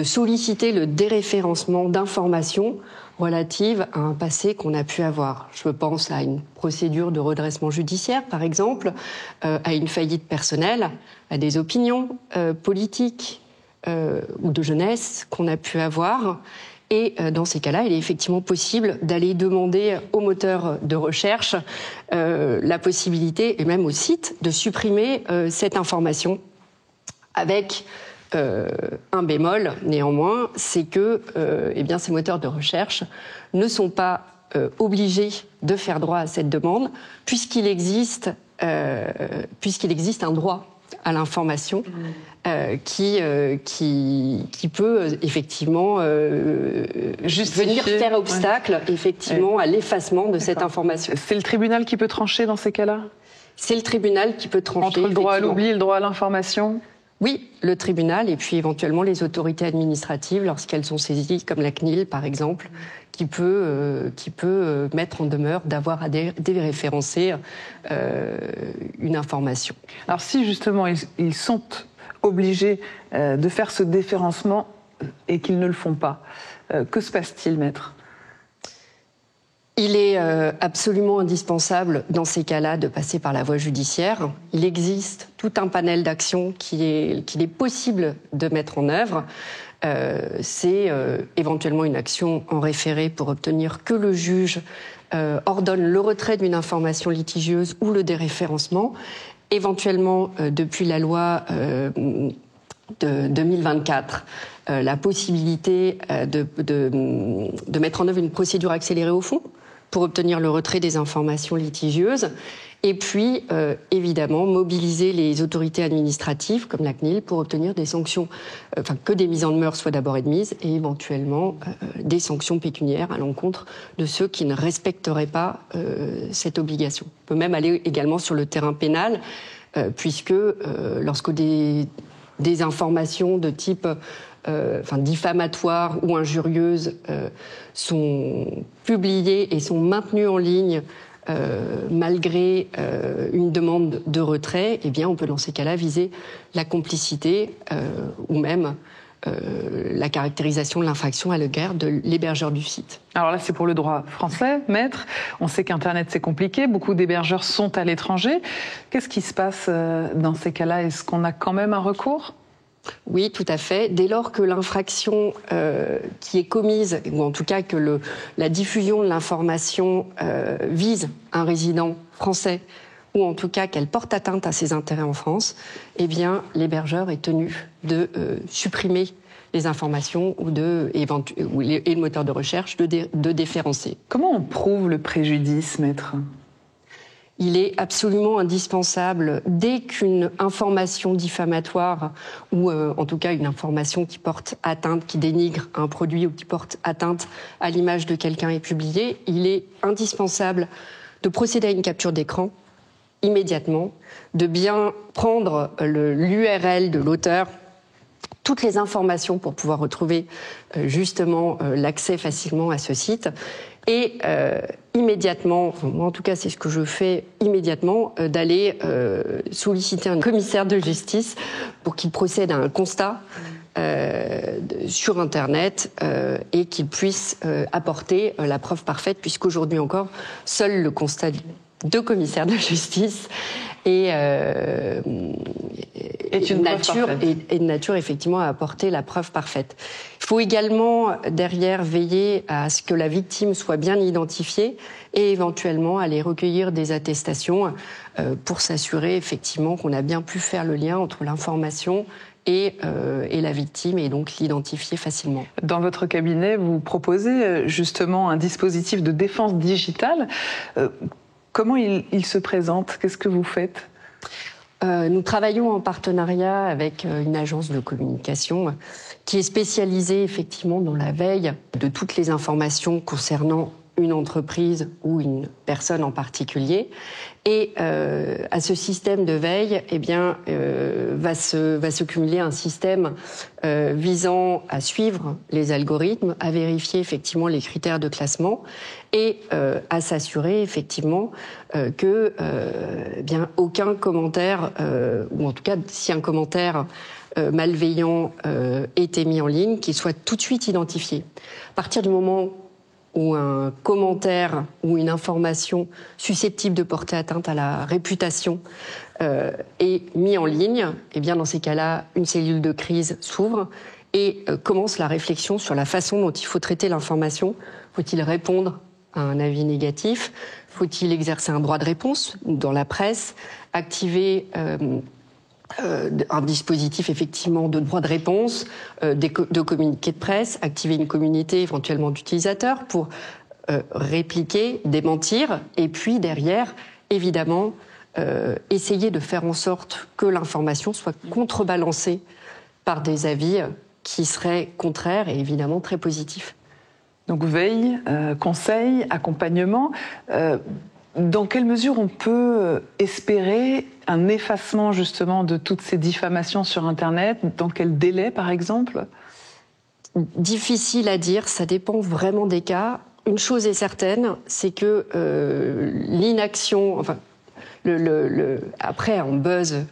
solliciter le déréférencement d'informations relatives à un passé qu'on a pu avoir. Je pense à une procédure de redressement judiciaire, par exemple, à une faillite personnelle, à des opinions politiques ou de jeunesse qu'on a pu avoir. Et dans ces cas-là, il est effectivement possible d'aller demander au moteur de recherche la possibilité, et même au site, de supprimer cette information avec un bémol, néanmoins, c'est que ces moteurs de recherche ne sont pas obligés de faire droit à cette demande, puisqu'il existe un droit à l'information qui peut effectivement venir faire obstacle effectivement à l'effacement de cette information. C'est le tribunal qui peut trancher dans ces cas-là ? C'est le tribunal qui peut trancher. Entre le droit à l'oubli et le droit à l'information ? Oui, le tribunal et puis éventuellement les autorités administratives lorsqu'elles sont saisies, comme la CNIL par exemple, qui peut mettre en demeure d'avoir à déréférencer une information. Alors si justement ils sont obligés de faire ce déréférencement et qu'ils ne le font pas, que se passe-t-il, maître ? Il est absolument indispensable dans ces cas-là de passer par la voie judiciaire. Il existe tout un panel d'actions qu'il est possible de mettre en œuvre. C'est éventuellement une action en référé pour obtenir que le juge ordonne le retrait d'une information litigieuse ou le déréférencement. Éventuellement, depuis la loi de 2024, la possibilité de mettre en œuvre une procédure accélérée au fond pour obtenir le retrait des informations litigieuses. Et puis, évidemment, mobiliser les autorités administratives, comme la CNIL, pour obtenir des sanctions, que des mises en demeure soient d'abord admises, et éventuellement des sanctions pécuniaires à l'encontre de ceux qui ne respecteraient pas cette obligation. On peut même aller également sur le terrain pénal, puisque lorsque des informations de type diffamatoires ou injurieuses sont publiées et sont maintenues en ligne malgré une demande de retrait, eh bien, on peut dans ces cas-là viser la complicité ou même la caractérisation de l'infraction à l'égard de l'hébergeur du site. Alors là, c'est pour le droit français, maître. On sait qu'Internet, c'est compliqué. Beaucoup d'hébergeurs sont à l'étranger. Qu'est-ce qui se passe dans ces cas-là ? Est-ce qu'on a quand même un recours ? Oui, tout à fait. Dès lors que l'infraction qui est commise, ou en tout cas que la diffusion de l'information vise un résident français ou en tout cas qu'elle porte atteinte à ses intérêts en France, eh bien, l'hébergeur est tenu de supprimer les informations et le moteur de recherche de déférencer. Comment on prouve le préjudice, maître ? Il est absolument indispensable, dès qu'une information diffamatoire ou en tout cas une information qui porte atteinte, qui dénigre un produit ou qui porte atteinte à l'image de quelqu'un est publiée, il est indispensable de procéder à une capture d'écran immédiatement, de bien prendre l'URL de l'auteur, toutes les informations pour pouvoir retrouver justement l'accès facilement à ce site. Et immédiatement, moi en tout cas c'est ce que je fais immédiatement, d'aller solliciter un commissaire de justice pour qu'il procède à un constat sur Internet et qu'il puisse apporter la preuve parfaite, puisqu'aujourd'hui encore, seul le constat de commissaire de justice est de nature effectivement à apporter la preuve parfaite. Il faut également derrière veiller à ce que la victime soit bien identifiée et éventuellement aller recueillir des attestations pour s'assurer effectivement qu'on a bien pu faire le lien entre l'information et la victime et donc l'identifier facilement. Dans votre cabinet, vous proposez justement un dispositif de défense digitale. Comment il se présente ? Qu'est-ce que vous faites ? Nous travaillons en partenariat avec une agence de communication qui est spécialisée effectivement dans la veille de toutes les informations concernant une entreprise ou une personne en particulier. Et à ce système de veille, eh bien, va se cumuler un système visant à suivre les algorithmes, à vérifier effectivement les critères de classement et à s'assurer effectivement que bien aucun commentaire, ou en tout cas si un commentaire malveillant est émis en ligne, qu'il soit tout de suite identifié. À partir du moment où un commentaire ou une information susceptible de porter atteinte à la réputation est mis en ligne, et bien dans ces cas-là, une cellule de crise s'ouvre et commence la réflexion sur la façon dont il faut traiter l'information. Faut-il répondre à un avis négatif ? Faut-il exercer un droit de réponse dans la presse ? Activer un dispositif effectivement de droit de réponse, de communiqué de presse, activer une communauté éventuellement d'utilisateurs pour répliquer, démentir, et puis derrière, évidemment, essayer de faire en sorte que l'information soit contrebalancée par des avis qui seraient contraires et évidemment très positifs. Donc veille, conseil, accompagnement. Dans quelle mesure on peut espérer un effacement justement de toutes ces diffamations sur Internet ? Dans quel délai, par exemple ? Difficile à dire, ça dépend vraiment des cas. Une chose est certaine, c'est que l'inaction, enfin, après un buzz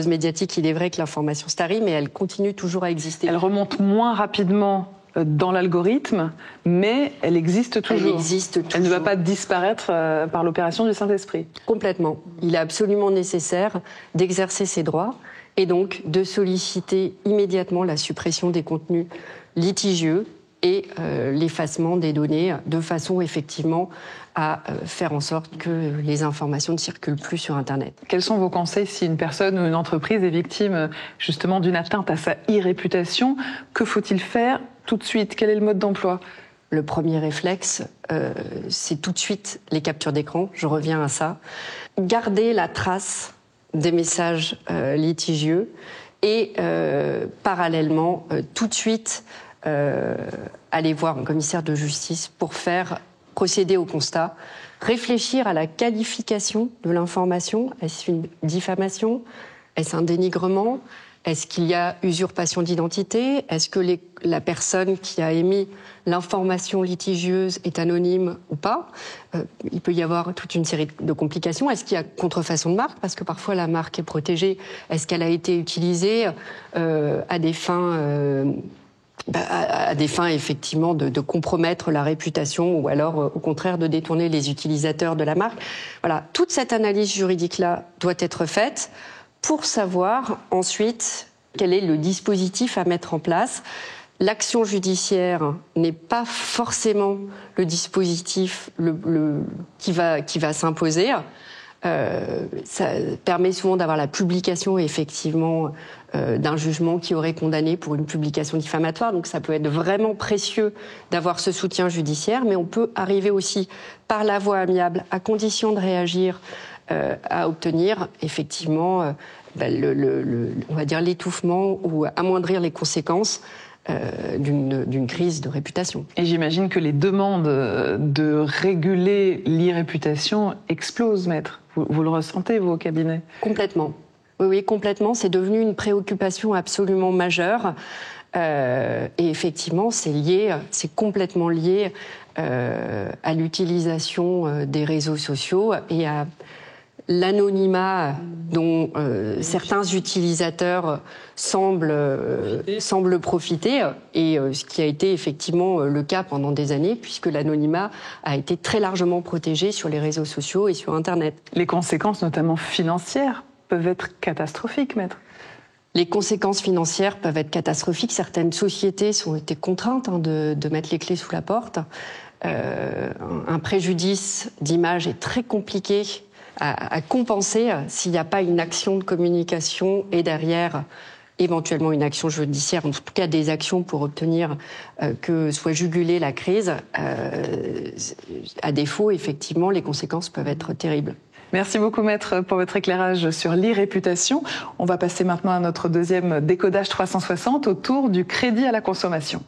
médiatique, il est vrai que l'information se tarit, mais elle continue toujours à exister. Elle remonte moins rapidement dans l'algorithme, mais elle existe toujours. Elle existe toujours. Elle ne va pas disparaître par l'opération du Saint-Esprit. Complètement. Il est absolument nécessaire d'exercer ses droits et donc de solliciter immédiatement la suppression des contenus litigieux et l'effacement des données de façon effectivement à faire en sorte que les informations ne circulent plus sur Internet. Quels sont vos conseils si une personne ou une entreprise est victime justement d'une atteinte à sa e-réputation ? Que faut-il faire tout de suite ? Quel est le mode d'emploi ? Le premier réflexe, c'est tout de suite les captures d'écran. Je reviens à ça. Garder la trace des messages litigieux et parallèlement, tout de suite, aller voir un commissaire de justice pour procéder au constat, réfléchir à la qualification de l'information. Est-ce une diffamation ? Est-ce un dénigrement ? Est-ce qu'il y a usurpation d'identité ? Est-ce que la personne qui a émis l'information litigieuse est anonyme ou pas ? Il peut y avoir toute une série de complications. Est-ce qu'il y a contrefaçon de marque ? Parce que parfois la marque est protégée. Est-ce qu'elle a été utilisée à des fins effectivement de compromettre la réputation ou alors au contraire de détourner les utilisateurs de la marque. Voilà, toute cette analyse juridique-là doit être faite pour savoir ensuite quel est le dispositif à mettre en place. L'action judiciaire n'est pas forcément le dispositif qui va s'imposer. Ça permet souvent d'avoir la publication, effectivement, d'un jugement qui aurait condamné pour une publication diffamatoire. Donc ça peut être vraiment précieux d'avoir ce soutien judiciaire, mais on peut arriver aussi par la voie amiable, à condition de réagir, à obtenir effectivement on va dire l'étouffement ou amoindrir les conséquences d'une crise de réputation. Et j'imagine que les demandes de réguler l'e-réputation explosent, maître. Vous le ressentez, vous, au cabinet? Complètement. Oui, complètement. C'est devenu une préoccupation absolument majeure. Et effectivement, c'est complètement lié à l'utilisation des réseaux sociaux et à l'anonymat dont certains utilisateurs semblent profiter, et ce qui a été effectivement le cas pendant des années, puisque l'anonymat a été très largement protégé sur les réseaux sociaux et sur Internet. Les conséquences, notamment financières, peuvent être catastrophiques, maître. Les conséquences financières peuvent être catastrophiques. Certaines sociétés ont été contraintes de mettre les clés sous la porte. Un préjudice d'image est très compliqué à compenser s'il n'y a pas une action de communication et derrière éventuellement une action judiciaire, en tout cas des actions pour obtenir que soit jugulée la crise. À défaut, effectivement, les conséquences peuvent être terribles. Merci beaucoup, maître, pour votre éclairage sur l'e-réputation. On va passer maintenant à notre deuxième décodage 360 autour du crédit à la consommation.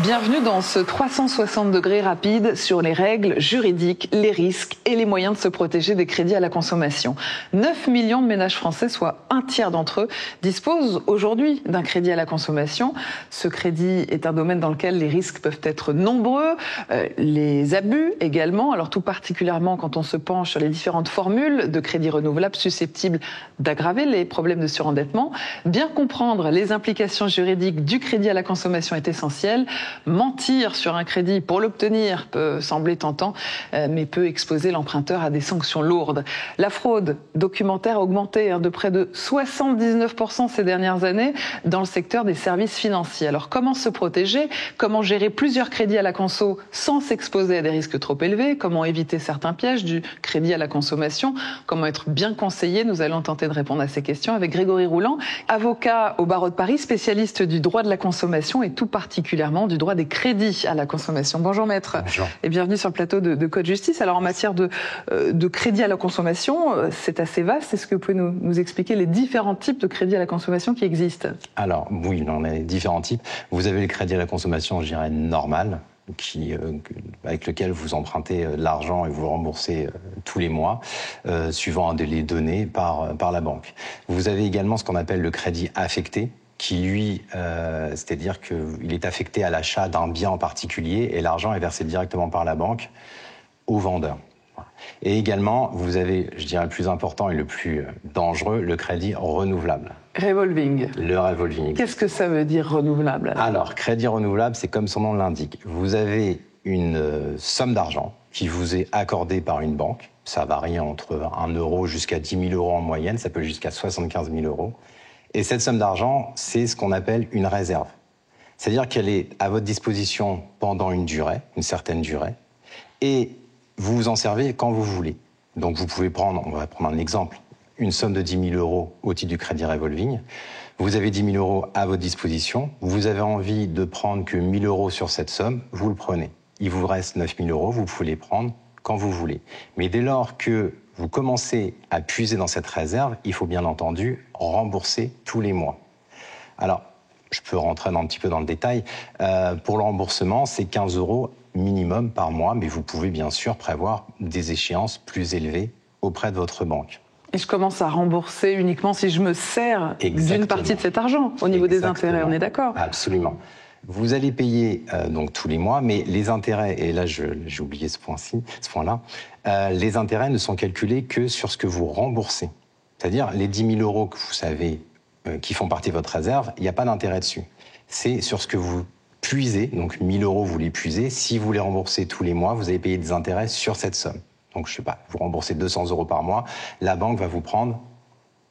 Bienvenue dans ce 360 degrés rapide sur les règles juridiques, les risques et les moyens de se protéger des crédits à la consommation. 9 millions de ménages français, soit un tiers d'entre eux, disposent aujourd'hui d'un crédit à la consommation. Ce crédit est un domaine dans lequel les risques peuvent être nombreux, les abus également, alors tout particulièrement quand on se penche sur les différentes formules de crédit renouvelable susceptibles d'aggraver les problèmes de surendettement. Bien comprendre les implications juridiques du crédit à la consommation est essentiel. Mentir sur un crédit pour l'obtenir peut sembler tentant, mais peut exposer l'emprunteur à des sanctions lourdes. La fraude documentaire a augmenté de près de 79% ces dernières années dans le secteur des services financiers. Alors comment se protéger? Comment gérer plusieurs crédits à la conso sans s'exposer à des risques trop élevés? Comment éviter certains pièges du crédit à la consommation? Comment être bien conseillé? Nous allons tenter de répondre à ces questions avec Grégory Rouland, avocat au barreau de Paris, spécialiste du droit de la consommation et tout particulièrement du droit des crédits à la consommation. Bonjour maître. Bonjour. Et bienvenue sur le plateau de Code Justice. Alors en matière de crédit à la consommation, c'est assez vaste. Est-ce que vous pouvez nous expliquer les différents types de crédits à la consommation qui existent? Alors oui, on a différents types. vous avez le crédit à la consommation, je dirais, normal, avec lequel vous empruntez de l'argent et vous le remboursez tous les mois, suivant un délai donné par la banque. Vous avez également ce qu'on appelle le crédit affecté, qui lui, c'est-à-dire qu'il est affecté à l'achat d'un bien en particulier et l'argent est versé directement par la banque au vendeur. Et également, vous avez, je dirais, le plus important et le plus dangereux, le crédit renouvelable. Revolving. Le revolving. Qu'est-ce que ça veut dire renouvelable? Alors, crédit renouvelable, c'est comme son nom l'indique. Vous avez une somme d'argent qui vous est accordée par une banque. Ça varie entre 1 euro jusqu'à 10 000 euros en moyenne. Ça peut jusqu'à 75 000 euros. Et cette somme d'argent, c'est ce qu'on appelle une réserve. C'est-à-dire qu'elle est à votre disposition pendant une durée, une certaine durée, et vous vous en servez quand vous voulez. Donc vous pouvez prendre, on va prendre un exemple, une somme de 10 000 euros au titre du crédit revolving. Vous avez 10 000 euros à votre disposition. Vous avez envie de prendre que 1 000 euros sur cette somme, vous le prenez. Il vous reste 9 000 euros, vous pouvez les prendre quand vous voulez. Mais dès lors que vous commencez à puiser dans cette réserve, il faut bien entendu rembourser tous les mois. Alors, je peux rentrer un petit peu dans le détail. Pour le remboursement, c'est 15 euros minimum par mois, mais vous pouvez bien sûr prévoir des échéances plus élevées auprès de votre banque. Et je commence à rembourser uniquement si je me sers d'une partie de cet argent, au niveau des intérêts, on est d'accord? Absolument. Vous allez payer donc tous les mois, mais les intérêts, et là j'ai oublié ce point-là, les intérêts ne sont calculés que sur ce que vous remboursez. C'est-à-dire les 10 000 euros que vous savez qui font partie de votre réserve, il n'y a pas d'intérêt dessus. C'est sur ce que vous puisez, donc 1 000 euros vous les puisez, si vous les remboursez tous les mois, vous allez payer des intérêts sur cette somme. Donc je sais pas, vous remboursez 200 euros par mois, la banque va vous prendre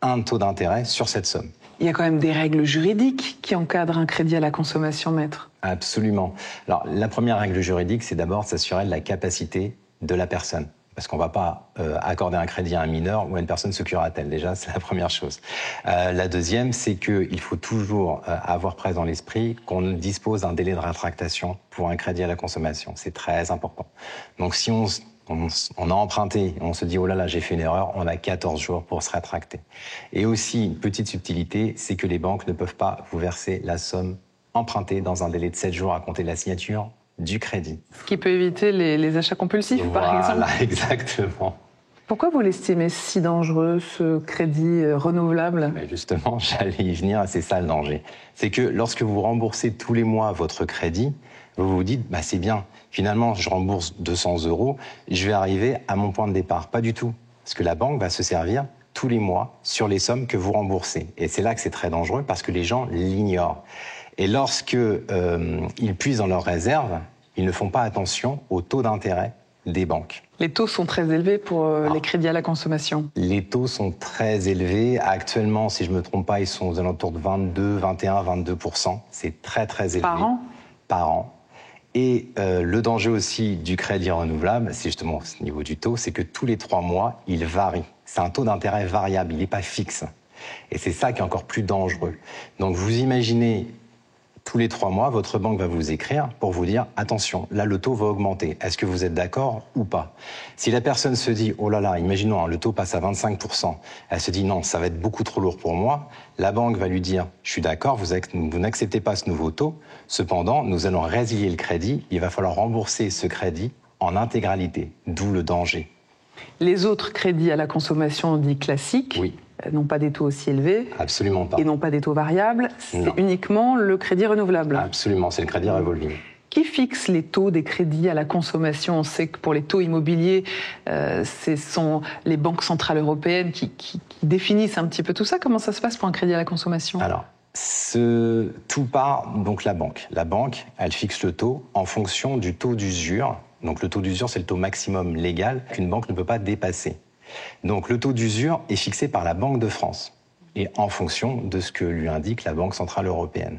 un taux d'intérêt sur cette somme. Il y a quand même des règles juridiques qui encadrent un crédit à la consommation, maître. Absolument. Alors, la première règle juridique, c'est d'abord de s'assurer de la capacité de la personne. Parce qu'on ne va pas accorder un crédit à un mineur ou à une personne sous curatelle. Déjà, c'est la première chose. La deuxième, c'est qu'il faut toujours avoir présent l'esprit qu'on dispose d'un délai de rétractation pour un crédit à la consommation. C'est très important. Donc, si on a emprunté, on se dit « Oh là là, j'ai fait une erreur », on a 14 jours pour se rétracter. Et aussi, une petite subtilité, c'est que les banques ne peuvent pas vous verser la somme empruntée dans un délai de 7 jours à compter de la signature du crédit. Ce qui peut éviter les achats compulsifs, par exemple. Voilà, exactement. Pourquoi vous l'estimez si dangereux, ce crédit renouvelable ? Mais justement, j'allais y venir, c'est ça le danger. C'est que lorsque vous remboursez tous les mois votre crédit, vous vous dites, bah, c'est bien, finalement, je rembourse 200 €, je vais arriver à mon point de départ. Pas du tout. Parce que la banque va se servir tous les mois sur les sommes que vous remboursez. Et c'est là que c'est très dangereux, parce que les gens l'ignorent. Et lorsque ils puisent dans leurs réserves, ils ne font pas attention au taux d'intérêt des banques. Les taux sont très élevés pour les crédits à la consommation. Les taux sont très élevés. Actuellement, si je ne me trompe pas, ils sont aux alentours de 22, 21, 22%. C'est très, très élevé. Par an ? Par an. Et le danger aussi du crédit renouvelable, c'est justement ce niveau du taux, c'est que tous les 3 mois, il varie. C'est un taux d'intérêt variable, il n'est pas fixe. Et c'est ça qui est encore plus dangereux. Donc vous imaginez, tous les 3 mois, votre banque va vous écrire pour vous dire « Attention, là, le taux va augmenter. Est-ce que vous êtes d'accord ou pas ?» Si la personne se dit « Oh là là, imaginons, le taux passe à 25%. » Elle se dit « Non, ça va être beaucoup trop lourd pour moi. » La banque va lui dire « Je suis d'accord, vous n'acceptez pas ce nouveau taux. Cependant, nous allons résilier le crédit. Il va falloir rembourser ce crédit en intégralité. » D'où le danger. Les autres crédits à la consommation dits classiques Oui. N'ont pas des taux aussi élevés. Absolument pas. Et n'ont pas des taux variables. C'est uniquement le crédit renouvelable. Absolument, c'est le crédit revolving. Qui fixe les taux des crédits à la consommation ? On sait que pour les taux immobiliers, ce sont les banques centrales européennes qui définissent un petit peu tout ça. Comment ça se passe pour un crédit à la consommation ? Alors, tout part donc la banque. La banque, elle fixe le taux en fonction du taux d'usure. Donc le taux d'usure, c'est le taux maximum légal qu'une banque ne peut pas dépasser. Donc le taux d'usure est fixé par la Banque de France et en fonction de ce que lui indique la Banque centrale européenne.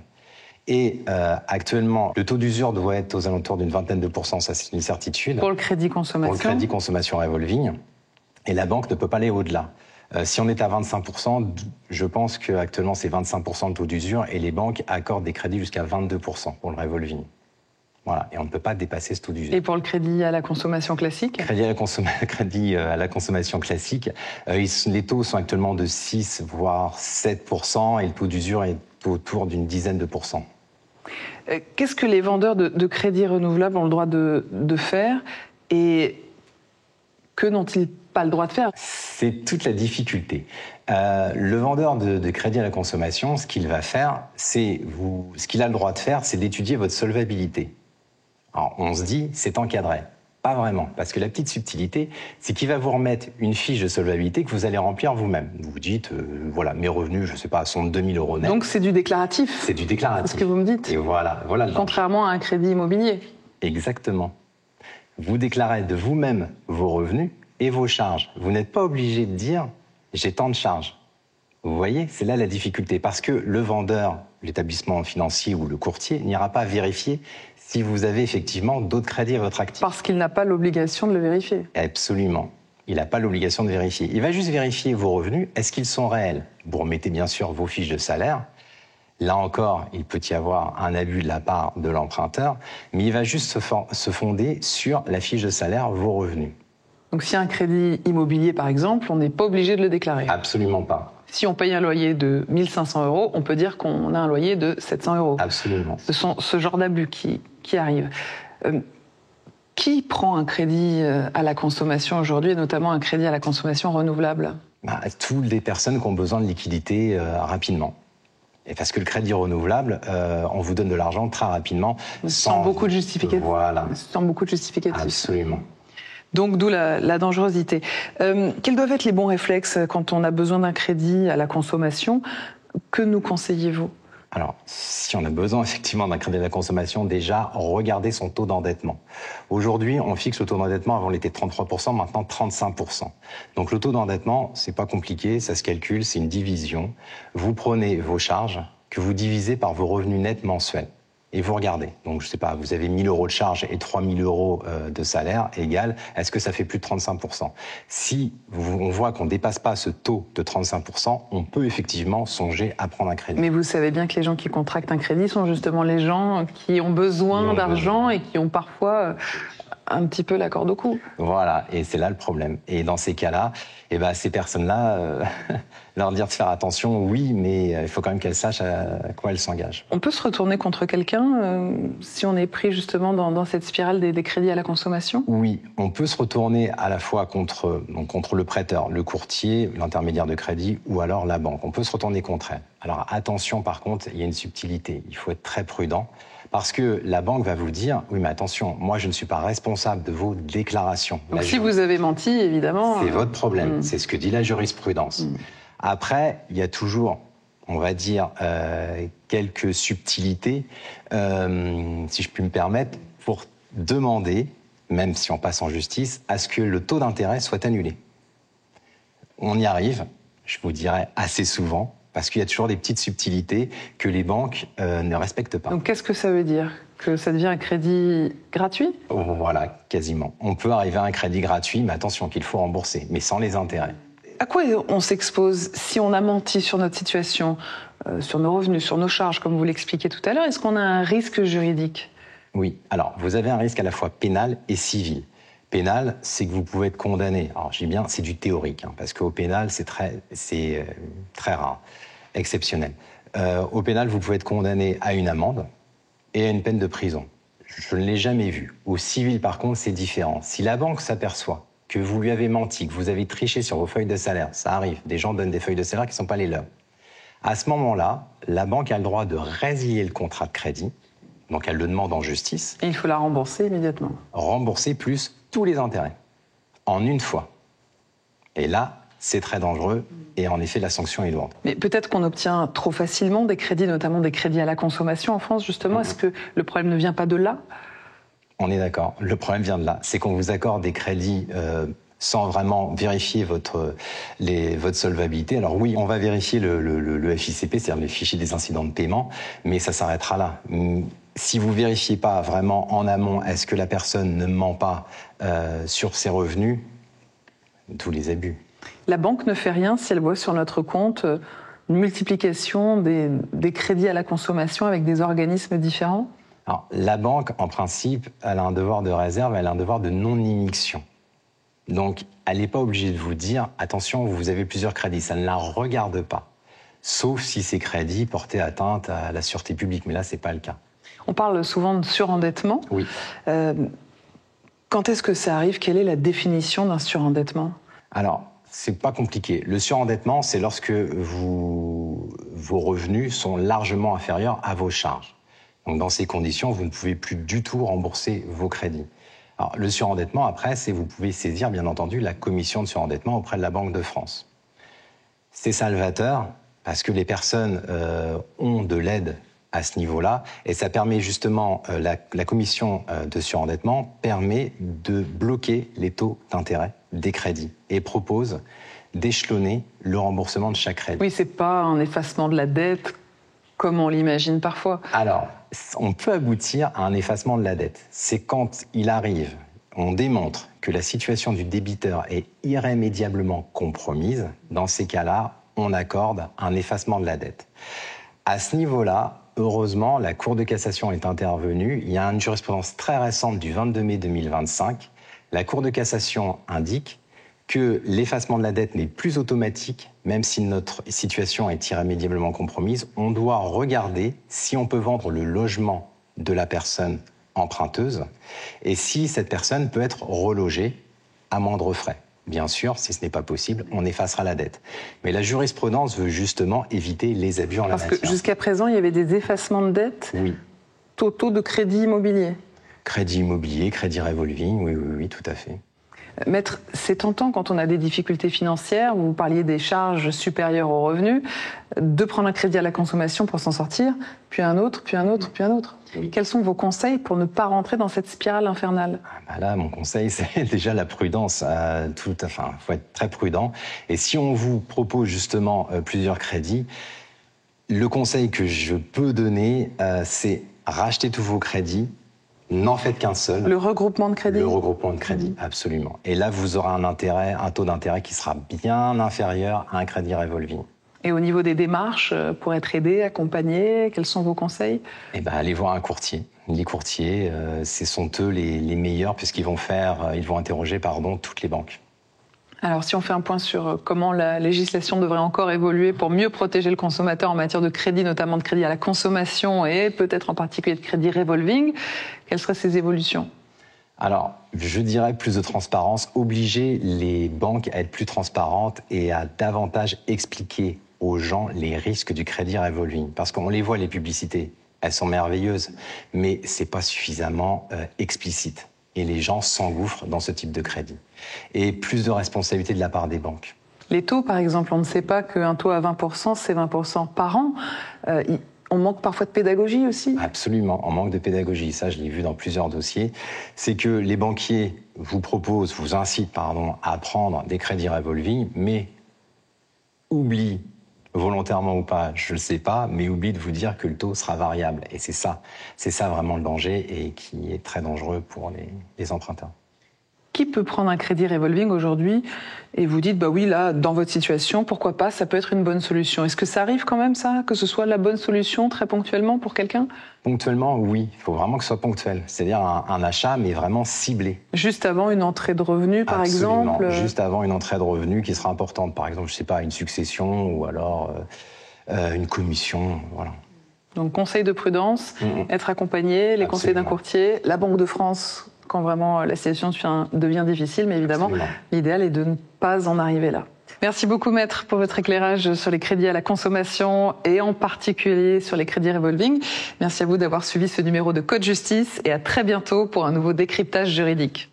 Et actuellement, le taux d'usure doit être aux alentours d'une vingtaine de %, ça c'est une certitude. Pour le crédit consommation ? Pour le crédit consommation revolving. Et la banque ne peut pas aller au-delà. Si on est à 25%, je pense qu'actuellement c'est 25% de taux d'usure et les banques accordent des crédits jusqu'à 22% pour le revolving. Voilà, et on ne peut pas dépasser ce taux d'usure. Et pour le crédit à la consommation classique ? Crédit à la consommation classique, les taux sont actuellement de 6 voire 7% et le taux d'usure est autour d'une dizaine de %. Qu'est-ce que les vendeurs de crédits renouvelables ont le droit de faire et que n'ont-ils pas le droit de faire ? C'est toute la difficulté. Le vendeur de crédit à la consommation, ce qu'il va faire, ce qu'il a le droit de faire, c'est d'étudier votre solvabilité. Alors, on se dit, c'est encadré. Pas vraiment, parce que la petite subtilité, c'est qu'il va vous remettre une fiche de solvabilité que vous allez remplir vous-même. Vous vous dites, voilà, mes revenus, je ne sais pas, sont de 2 000 € net. Donc c'est du déclaratif ? C'est du déclaratif. C'est ce que vous me dites. Et voilà. Contrairement à un crédit immobilier. Exactement. Vous déclarez de vous-même vos revenus et vos charges. Vous n'êtes pas obligé de dire, j'ai tant de charges. Vous voyez, c'est là la difficulté, parce que le vendeur, l'établissement financier ou le courtier n'ira pas vérifier si vous avez effectivement d'autres crédits à votre actif. Parce qu'il n'a pas l'obligation de le vérifier. Absolument. Il n'a pas l'obligation de vérifier. Il va juste vérifier vos revenus. Est-ce qu'ils sont réels ? Vous remettez bien sûr vos fiches de salaire. Là encore, il peut y avoir un abus de la part de l'emprunteur, mais il va juste se fonder sur la fiche de salaire, vos revenus. Donc si un crédit immobilier, par exemple, on n'est pas obligé de le déclarer ? Absolument pas. Si on paye un loyer de 1 500 €, on peut dire qu'on a un loyer de 700 €. Absolument. Ce sont ce genre d'abus qui arrivent. Qui prend un crédit à la consommation aujourd'hui, et notamment un crédit à la consommation renouvelable ? Toutes les personnes qui ont besoin de liquidité rapidement. Et parce que le crédit renouvelable, on vous donne de l'argent très rapidement. Sans beaucoup de justificatifs. Voilà. Sans beaucoup de justificatifs. Absolument. Donc d'où la dangerosité. Quels doivent être les bons réflexes quand on a besoin d'un crédit à la consommation ? Que nous conseillez-vous ? Alors, si on a besoin effectivement d'un crédit à la consommation, déjà, regardez son taux d'endettement. Aujourd'hui, on fixe le taux d'endettement, avant il était 33%, maintenant 35%. Donc le taux d'endettement, c'est pas compliqué, ça se calcule, c'est une division. Vous prenez vos charges que vous divisez par vos revenus nets mensuels. Et vous regardez. Donc, je sais pas, vous avez 1 000 € de charges et 3 000 € de salaire égal. Est-ce que ça fait plus de 35%? Si on voit qu'on dépasse pas ce taux de 35%, on peut effectivement songer à prendre un crédit. Mais vous savez bien que les gens qui contractent un crédit sont justement les gens qui ont besoin d'argent et qui ont parfois un petit peu la corde au cou. Voilà, et c'est là le problème. Et dans ces cas-là, ces personnes-là, leur dire de faire attention, oui, mais il faut quand même qu'elles sachent à quoi elles s'engagent. On peut se retourner contre quelqu'un si on est pris justement dans cette spirale des crédits à la consommation? Oui, on peut se retourner à la fois contre le prêteur, le courtier, l'intermédiaire de crédit ou alors la banque. On peut se retourner contre elle. Alors attention, par contre, il y a une subtilité. Il faut être très prudent. Parce que la banque va vous dire, oui, mais attention, moi, je ne suis pas responsable de vos déclarations. Donc si vous avez menti, évidemment... C'est votre problème, c'est ce que dit la jurisprudence. Après, il y a toujours, on va dire, quelques subtilités, si je puis me permettre, pour demander, même si on passe en justice, à ce que le taux d'intérêt soit annulé. On y arrive, je vous dirais, assez souvent, parce qu'il y a toujours des petites subtilités que les banques ne respectent pas. Donc qu'est-ce que ça veut dire? Que ça devient un crédit gratuit? Voilà, quasiment. On peut arriver à un crédit gratuit, mais attention qu'il faut rembourser, mais sans les intérêts. À quoi on s'expose si on a menti sur notre situation, sur nos revenus, sur nos charges, comme vous l'expliquiez tout à l'heure? Est-ce qu'on a un risque juridique? Oui, alors vous avez un risque à la fois pénal et civil. Pénal, c'est que vous pouvez être condamné. Alors, je dis bien, c'est du théorique, parce qu'au pénal, c'est très rare, exceptionnel. Au pénal, vous pouvez être condamné à une amende et à une peine de prison. Je ne l'ai jamais vu. Au civil, par contre, c'est différent. Si la banque s'aperçoit que vous lui avez menti, que vous avez triché sur vos feuilles de salaire, ça arrive, des gens donnent des feuilles de salaire qui ne sont pas les leurs. À ce moment-là, la banque a le droit de résilier le contrat de crédit, donc elle le demande en justice. Et il faut la rembourser immédiatement. Rembourser plus tous les intérêts, en une fois. Et là, c'est très dangereux, et en effet, la sanction est lourde. Mais peut-être qu'on obtient trop facilement des crédits, notamment des crédits à la consommation en France, justement. Est-ce que le problème ne vient pas de là? On est d'accord, le problème vient de là. C'est qu'on vous accorde des crédits sans vraiment vérifier votre solvabilité. Alors oui, on va vérifier le FICP, c'est-à-dire le fichier des incidents de paiement, mais ça s'arrêtera là. Si vous ne vérifiez pas vraiment en amont, est-ce que la personne ne ment pas sur ses revenus, tous les abus. La banque ne fait rien si elle voit sur notre compte une multiplication des crédits à la consommation avec des organismes différents? Alors, la banque, en principe, elle a un devoir de réserve, elle a un devoir de non-immixtion. Donc, elle n'est pas obligée de vous dire, attention, vous avez plusieurs crédits, ça ne la regarde pas. Sauf si ces crédits portaient atteinte à la sûreté publique, mais là, ce n'est pas le cas. On parle souvent de surendettement. Oui. Quand est-ce que ça arrive? Quelle est la définition d'un surendettement? Alors, c'est pas compliqué. Le surendettement, c'est lorsque vos revenus sont largement inférieurs à vos charges. Donc, dans ces conditions, vous ne pouvez plus du tout rembourser vos crédits. Alors, le surendettement, après, c'est vous pouvez saisir, bien entendu, la commission de surendettement auprès de la Banque de France. C'est salvateur parce que les personnes ont de l'aide à ce niveau-là, et ça permet justement, la commission de surendettement permet de bloquer les taux d'intérêt des crédits et propose d'échelonner le remboursement de chaque crédit. Oui, c'est pas un effacement de la dette comme on l'imagine parfois. Alors, on peut aboutir à un effacement de la dette. C'est quand il arrive, on démontre que la situation du débiteur est irrémédiablement compromise. Dans ces cas-là, on accorde un effacement de la dette. À ce niveau-là, heureusement, la Cour de cassation est intervenue. Il y a une jurisprudence très récente du 22 mai 2025. La Cour de cassation indique que l'effacement de la dette n'est plus automatique, même si notre situation est irrémédiablement compromise. On doit regarder si on peut vendre le logement de la personne emprunteuse et si cette personne peut être relogée à moindre frais. Bien sûr, si ce n'est pas possible, on effacera la dette. Mais la jurisprudence veut justement éviter les abus en la matière. Parce que jusqu'à présent, il y avait des effacements de dette totaux de crédit immobilier. Crédit immobilier, crédit revolving, oui, tout à fait. Maître, c'est tentant quand on a des difficultés financières, vous parliez des charges supérieures aux revenus, de prendre un crédit à la consommation pour s'en sortir, puis un autre, puis un autre, puis un autre. Oui. Quels sont vos conseils pour ne pas rentrer dans cette spirale infernale? Là, mon conseil, c'est déjà la prudence. Faut être très prudent. Et si on vous propose justement plusieurs crédits, le conseil que je peux donner, c'est racheter tous vos crédits. N'en faites qu'un seul. Le regroupement de crédits. Le regroupement de crédits, absolument. Et là, vous aurez un taux d'intérêt qui sera bien inférieur à un crédit revolving. Et au niveau des démarches, pour être aidé, accompagné, quels sont vos conseils? Allez voir un courtier. Les courtiers, ce sont eux les meilleurs puisqu'ils vont interroger toutes les banques. Alors, si on fait un point sur comment la législation devrait encore évoluer pour mieux protéger le consommateur en matière de crédit, notamment de crédit à la consommation et peut-être en particulier de crédit revolving, quelles seraient ces évolutions? Alors, je dirais plus de transparence, obliger les banques à être plus transparentes et à davantage expliquer aux gens les risques du crédit revolving. Parce qu'on les voit, les publicités, elles sont merveilleuses, mais c'est pas suffisamment explicite. Et les gens s'engouffrent dans ce type de crédit. Et plus de responsabilité de la part des banques. Les taux, par exemple, on ne sait pas qu'un taux à 20%, c'est 20% par an. On manque parfois de pédagogie aussi? Absolument, on manque de pédagogie. Ça, je l'ai vu dans plusieurs dossiers. C'est que les banquiers vous incitent à prendre des crédits revolving, mais oublient, volontairement ou pas, je ne le sais pas, mais oublie de vous dire que le taux sera variable. Et c'est ça vraiment le danger et qui est très dangereux pour les emprunteurs. Qui peut prendre un crédit revolving aujourd'hui et vous dites, bah oui, là, dans votre situation, pourquoi pas, ça peut être une bonne solution. Est-ce que ça arrive quand même, ça, que ce soit la bonne solution très ponctuellement pour quelqu'un? Ponctuellement, oui. Il faut vraiment que ce soit ponctuel. C'est-à-dire un achat, mais vraiment ciblé. Juste avant une entrée de revenus, par exemple? Juste avant une entrée de revenus qui sera importante. Par exemple, je ne sais pas, une succession ou alors une commission, voilà. Donc, conseil de prudence, être accompagné, les conseils d'un courtier, la Banque de France, quand vraiment la situation devient difficile, mais évidemment, l'idéal est de ne pas en arriver là. Merci beaucoup, Maître, pour votre éclairage sur les crédits à la consommation et en particulier sur les crédits revolving. Merci à vous d'avoir suivi ce numéro de Code Justice et à très bientôt pour un nouveau décryptage juridique.